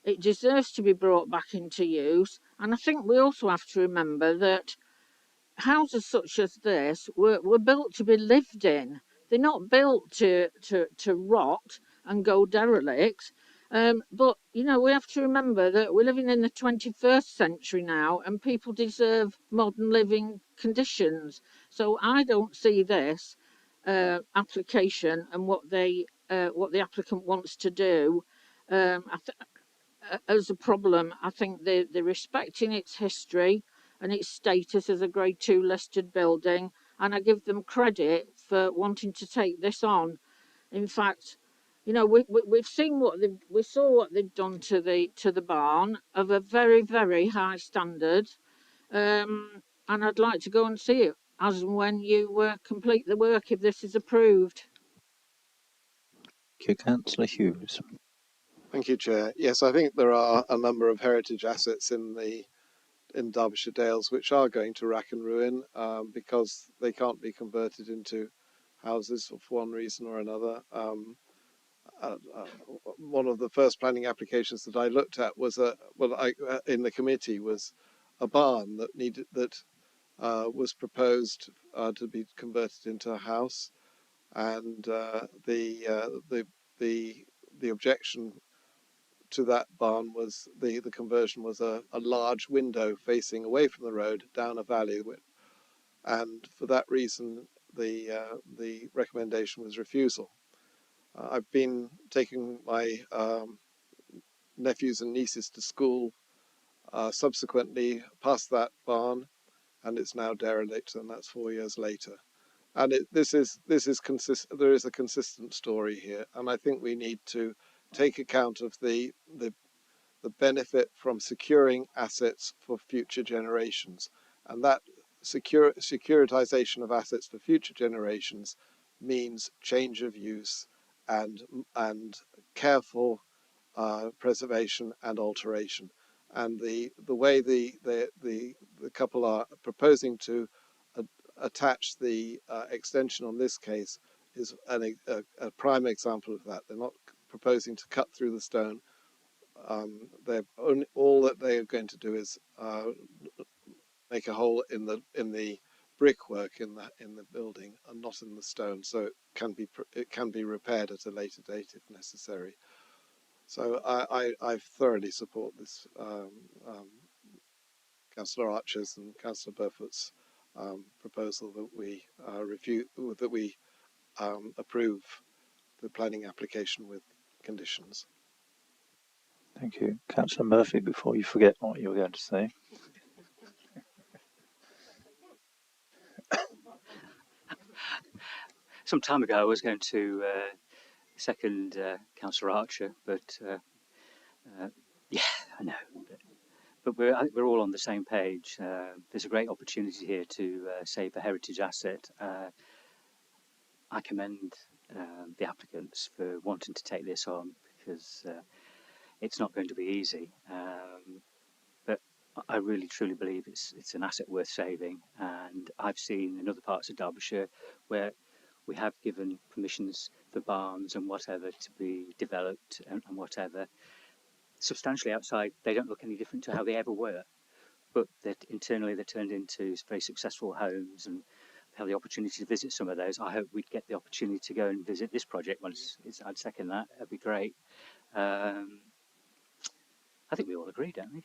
It deserves to be brought back into use, and I think we also have to remember that houses such as this were built to be lived in. They're not built to rot and go derelict. But we have to remember that we're living in the 21st century now, and people deserve modern living conditions. So I don't see this application and what the applicant wants to do as a problem. I think they're respecting its history and its status as a Grade 2 listed building, and I give them credit for wanting to take this on. In fact, we've seen we saw what they've done to the barn of a very, very high standard, and I'd like to go and see it as and when you complete the work, if this is approved. Thank you, Councillor Hughes. Thank you, Chair. Yes, I think there are a number of heritage assets in Derbyshire Dales which are going to rack and ruin because they can't be converted into houses for one reason or another. One of the first planning applications that I looked at was in the committee was a barn that was proposed to be converted into a house, and the objection to that barn was the conversion was a large window facing away from the road down a valley and for that reason, the recommendation was refusal. I've been taking my nephews and nieces to school subsequently past that barn, and it's now derelict, and that's 4 years later. And this is consistent. There is a consistent story here, and I think we need to take account of the benefit from securing assets for future generations, and that securitization of assets for future generations means change of use and careful preservation and alteration. And the way the couple are proposing to attach the extension on this case is a prime example of that. They're not proposing to cut through the stone. All that they are going to do is make a hole in the brickwork in the building and not in the stone, so it can be repaired at a later date if necessary. So I thoroughly support this Councillor Archer's and Councillor Burfoot's proposal that we approve the planning application with conditions. Thank you. Councillor Murphy, before you forget what you were going to say. Some time ago, I was going to second Councillor Archer, but yeah, I know. But we're all on the same page. There's a great opportunity here to save a heritage asset. I commend the applicants for wanting to take this on, because it's not going to be easy. But I really truly believe it's an asset worth saving. And I've seen in other parts of Derbyshire where we have given permissions for barns and whatever to be developed and whatever. Substantially outside, they don't look any different to how they ever were. But that internally they're turned into very successful homes, and have the opportunity to visit some of those. I hope we'd get the opportunity to go and visit this project once. I'd second that. That'd be great. I think we all agree, don't we?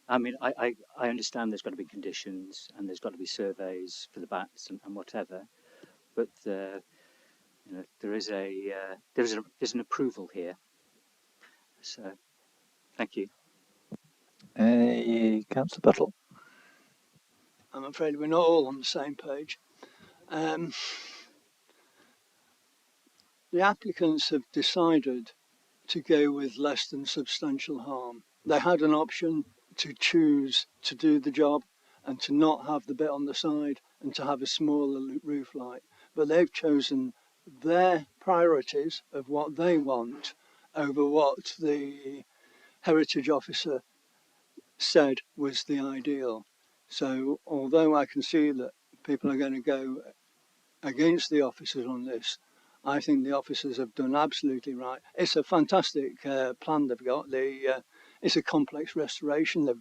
I mean, I understand there's got to be conditions and there's got to be surveys for the bats and whatever, but there's an approval here. So, thank you. Councillor Buttle. I'm afraid we're not all on the same page. The applicants have decided to go with less than substantial harm. They had an option to choose to do the job and to not have the bit on the side and to have a smaller roof light, but they've chosen their priorities of what they want over what the heritage officer said was the ideal. So although I can see that people are going to go against the officers on this, I think the officers have done absolutely right. It's a fantastic plan they've got. It's a complex restoration. They've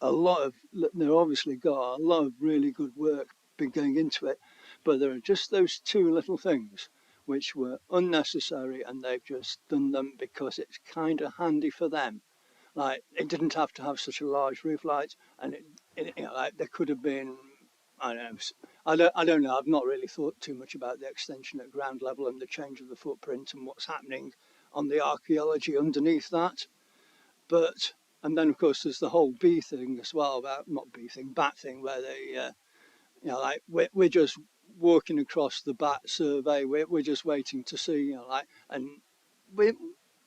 obviously got a lot of really good work been going into it, but there are just those two little things which were unnecessary, and they've just done them because it's kind of handy for them. Like, it didn't have to have such a large roof light, and there could have been, I don't know. I've not really thought too much about the extension at ground level and the change of the footprint and what's happening on the archaeology underneath that. And then of course there's the whole bee thing as well, bat thing, where they, we're just walking across the bat survey. We're just waiting to see,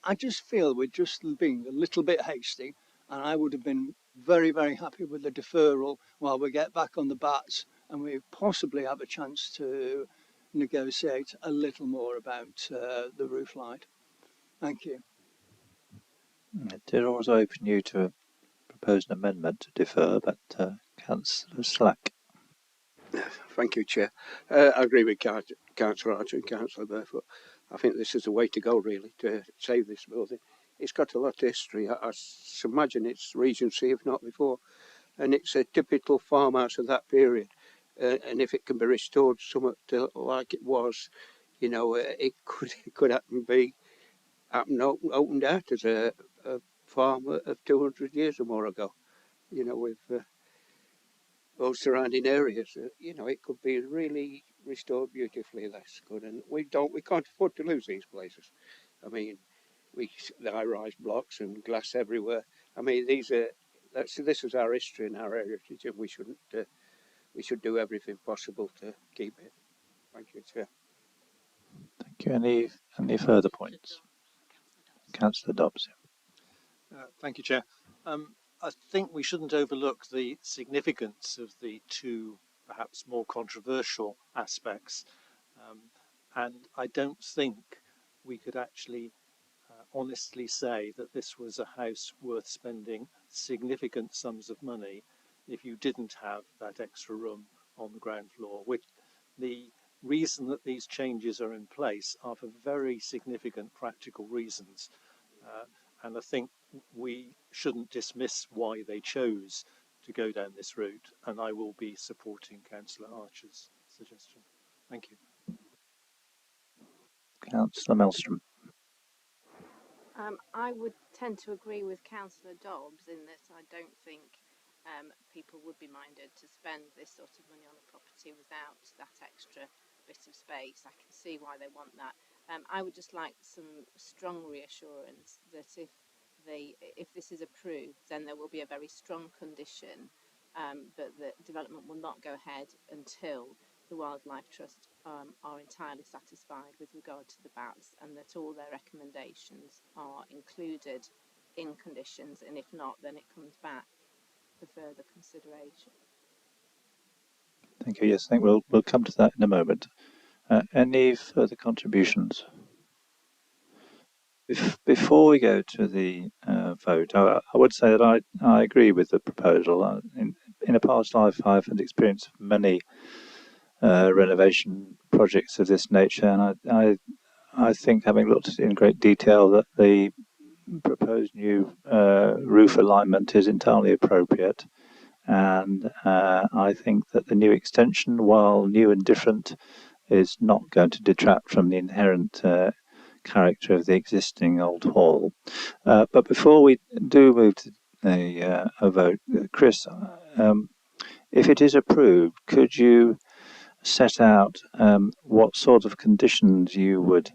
I just feel we're just being a little bit hasty, and I would have been very, very happy with the deferral while we get back on the bats and we possibly have a chance to negotiate a little more about the roof light. Thank you. I did always open you to propose an amendment to defer, but Councillor Slack. Thank you, Chair. I agree with Councillor Archer and Councillor Burfoot. I think this is the way to go, really, to save this building. It's got a lot of history. I imagine it's Regency, if not before, and it's a typical farmhouse of that period. And if it can be restored somewhat like it was, it could opened out as a farm of 200 years or more ago. With those surrounding areas. You know, it could be really restored beautifully. That's good, and we can't afford to lose these places. I mean, the high-rise blocks and glass everywhere. I mean, this is our history and our heritage, and we should do everything possible to keep it. Thank you, Chair. Thank you. Any further points? Councillor Dobbs. Thank you, Chair. I think we shouldn't overlook the significance of the two perhaps more controversial aspects. And I don't think we could actually honestly say that this was a house worth spending significant sums of money if you didn't have that extra room on the ground floor. Which the reason that these changes are in place are for very significant practical reasons. And I think we shouldn't dismiss why they chose to go down this route, and I will be supporting Councillor Archer's suggestion. Thank you. Councillor Maelstrom. I would tend to agree with Councillor Dobbs in that I don't think people would be minded to spend this sort of money on a property without that extra bit of space. I can see why they want that. I would just like some strong reassurance that if this is approved, then there will be a very strong condition that the development will not go ahead until the Wildlife Trust are entirely satisfied with regard to the bats, and that all their recommendations are included in conditions, and if not, then it comes back for further consideration. Thank you. Yes, I think we'll come to that in a moment. Any further contributions? Before we go to the vote, I would say that I agree with the proposal. In a past life, I've had experience of many renovation projects of this nature, and I think, having looked at it in great detail, that the proposed new roof alignment is entirely appropriate, and I think that the new extension, while new and different, is not going to detract from the inherent character of the existing old hall. But before we do move to a vote, Chris, if it is approved, could you set out what sort of conditions you would,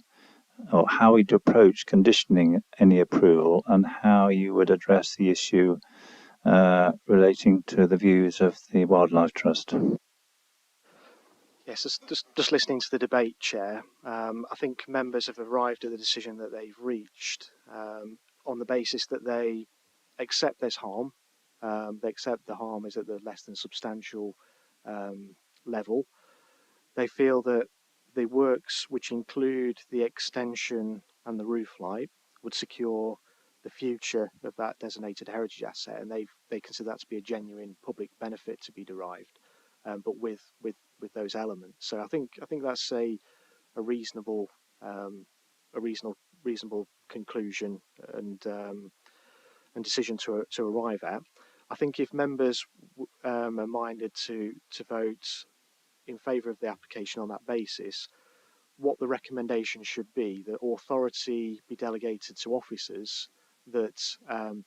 or how you'd approach conditioning any approval, and how you would address the issue relating to the views of the Wildlife Trust? Yes, just listening to the debate, Chair, I think members have arrived at the decision that they've reached on the basis that they accept there's harm. They accept the harm is at the less than substantial level. They feel that the works, which include the extension and the roof light, would secure the future of that designated heritage asset, and they consider that to be a genuine public benefit to be derived, but with those elements. So I think that's a reasonable conclusion and decision to arrive at. I think if members are minded to vote in favour of the application on that basis, what the recommendation should be, that authority be delegated to officers, that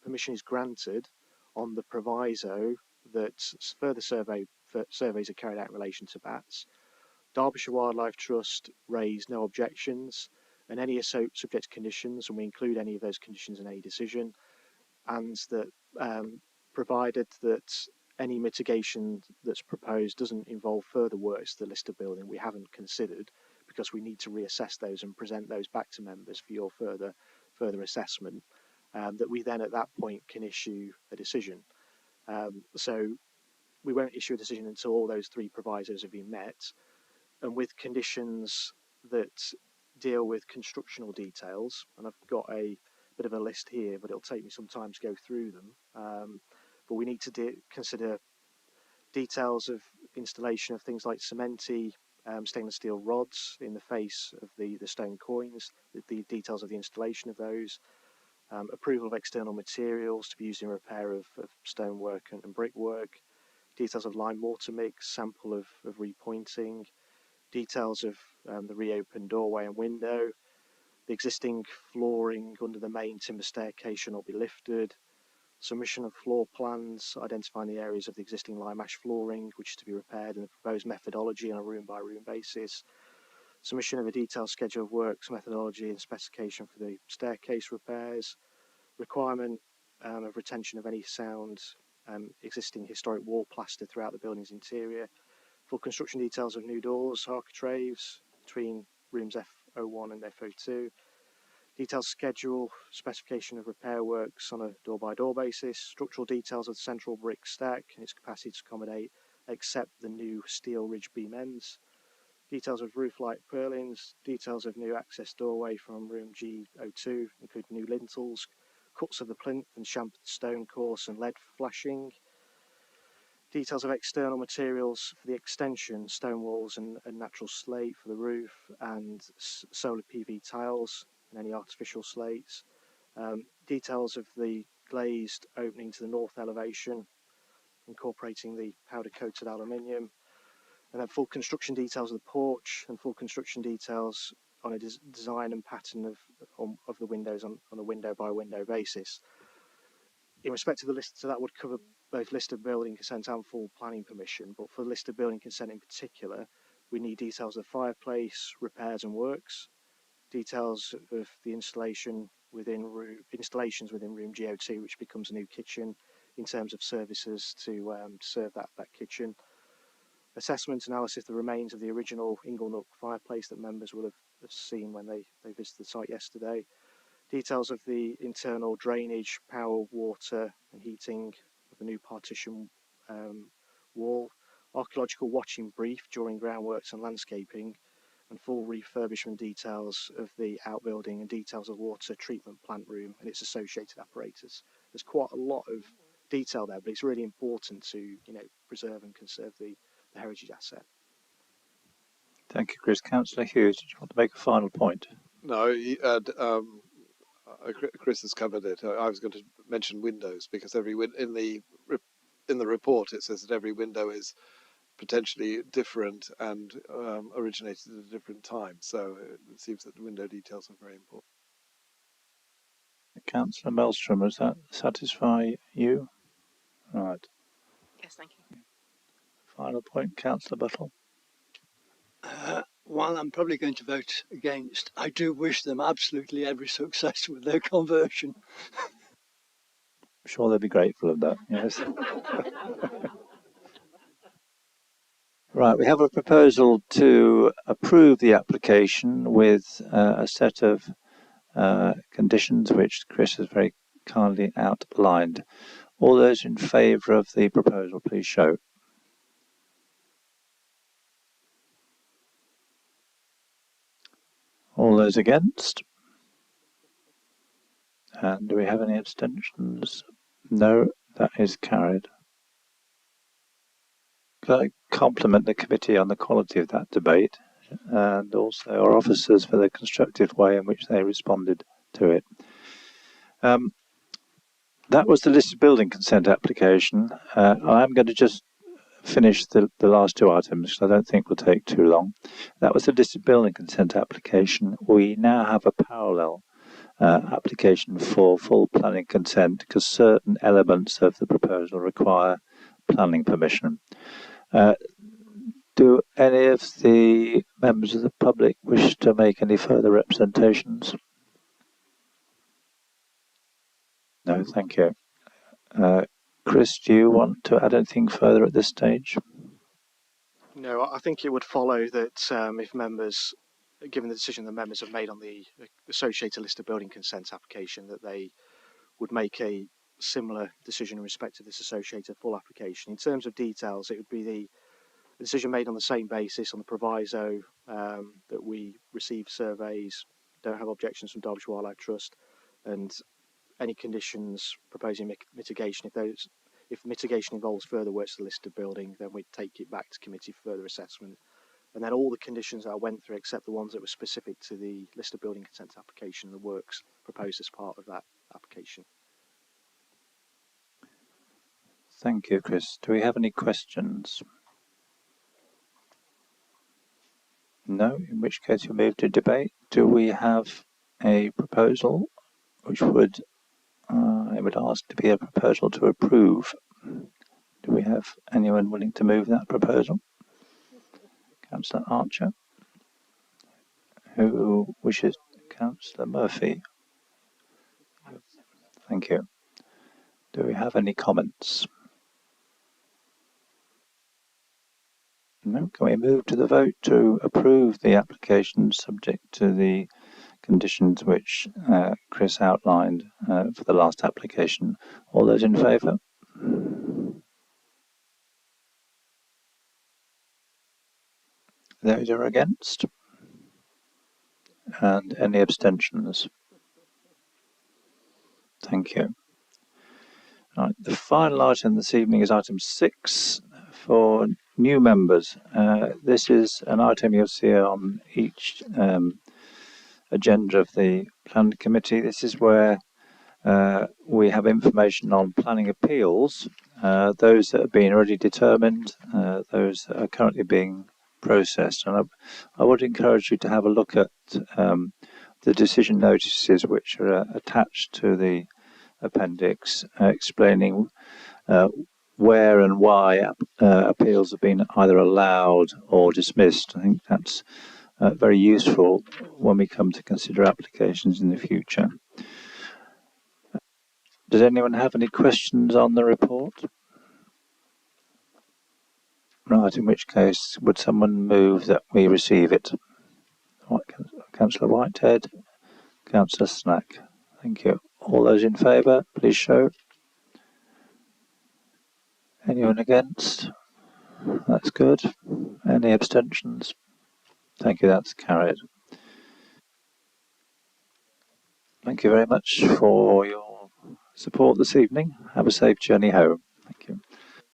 permission is granted on the proviso that further surveys are carried out in relation to bats. Derbyshire Wildlife Trust raised no objections, and any are subject to conditions, and we include any of those conditions in any decision, and that provided that any mitigation that's proposed doesn't involve further works to the listed building we haven't considered, because we need to reassess those and present those back to members for your further assessment, that we then at that point can issue a decision. So we won't issue a decision until all those three provisos have been met, and with conditions that deal with constructional details, and I've got a bit of a list here, but it'll take me some time to go through them. But we need to consider details of installation of things like cementi, stainless steel rods in the face of the stone coins, the details of the installation of those, approval of external materials to be used in repair of stonework and brickwork, details of lime mortar mix, sample of repointing, details of the reopened doorway and window, the existing flooring under the main timber staircase should not be lifted, submission of floor plans identifying the areas of the existing lime ash flooring which is to be repaired and the proposed methodology on a room by room basis, submission of a detailed schedule of works, methodology and specification for the staircase repairs, requirement of retention of any sound existing historic wall plaster throughout the building's interior, full construction details of new doors, architraves between rooms F01 and F02, detailed schedule, specification of repair works on a door-by-door basis, structural details of the central brick stack and its capacity to accommodate except the new steel ridge beam ends, details of roof light purlins, details of new access doorway from room G02, including new lintels, cuts of the plinth and chamfered stone course and lead flashing, details of external materials for the extension, stone walls and natural slate for the roof and solar PV tiles and any artificial slates, details of the glazed opening to the north elevation, incorporating the powder coated aluminium, and then full construction details of the porch and full construction details on a design and pattern of the windows on a window by window basis. In respect to the list, so that would cover both listed building consent and full planning permission, but for listed building consent in particular, we need details of the fireplace, repairs and works, details of the installations within room G02, which becomes a new kitchen in terms of services to serve that kitchen, assessment analysis of the remains of the original Inglenook fireplace that members will have seen when they visited the site yesterday, details of the internal drainage, power, water and heating of the new partition wall, archaeological watching brief during groundworks and landscaping, and full refurbishment details of the outbuilding and details of water treatment plant room and its associated apparatus. There's quite a lot of detail there, but it's really important to preserve and conserve the heritage asset. Thank you, Chris. Councillor Hughes, did you want to make a final point? No, Chris has covered it. I was going to mention windows because in the report it says that every window is potentially different and originated at a different time. So it seems that the window details are very important. Councillor Maelstrom, does that satisfy you? Right. Yes, thank you. Final point, Councillor Buttle. While I'm probably going to vote against, I do wish them absolutely every success with their conversion. I'm sure they'll be grateful of that, yes. Right, we have a proposal to approve the application with a set of conditions which Chris has very kindly outlined. All those in favour of the proposal, please show. All those against? And do we have any abstentions? No, that is carried. Could I compliment the committee on the quality of that debate and also our officers for the constructive way in which they responded to it. That was the listed building consent application. I'm going to just finish the last two items because I don't think will take too long. That was the listed building consent application. We now have a parallel application for full planning consent because certain elements of the proposal require planning permission. Do any of the members of the public wish to make any further representations? No, thank you. Chris, do you want to add anything further at this stage? No, I think it would follow that if members, given the decision the members have made on the associated listed building consent application, that they would make a similar decision in respect to this associated full application. In terms of details, it would be the decision made on the same basis on the proviso that we receive surveys, don't have objections from Derbyshire Wildlife Trust, and any conditions proposing mitigation. If mitigation involves further works to the listed building, then we'd take it back to committee for further assessment. And then all the conditions that I went through, except the ones that were specific to the listed building consent application, the works proposed as part of that application. Thank you, Chris. Do we have any questions? No, in which case we'll move to debate. Do we have a proposal which would, in would ask to be a proposal to approve. Do we have anyone willing to move that proposal? Councillor Archer. Who wishes? Councillor Murphy. Thank you. Do we have any comments? No. Can we move to the vote to approve the application subject to the conditions which Chris outlined for the last application? All those in favour? Those are against? And any abstentions? Thank you. Right, the final item this evening is item 6 for new members. This is an item you'll see on each agenda of the planning committee. This is where we have information on planning appeals, those that have been already determined, those that are currently being processed. And I would encourage you to have a look at the decision notices which are attached to the appendix, explaining where and why appeals have been either allowed or dismissed. I think that's very useful when we come to consider applications in the future. Does anyone have any questions on the report? Right, in which case, would someone move that we receive it? Councillor Whitehead, Councillor Snack. Thank you. All those in favour, please show. Anyone against? That's good. Any abstentions? Thank you, that's carried. Thank you very much for your support this evening. Have a safe journey home. Thank you.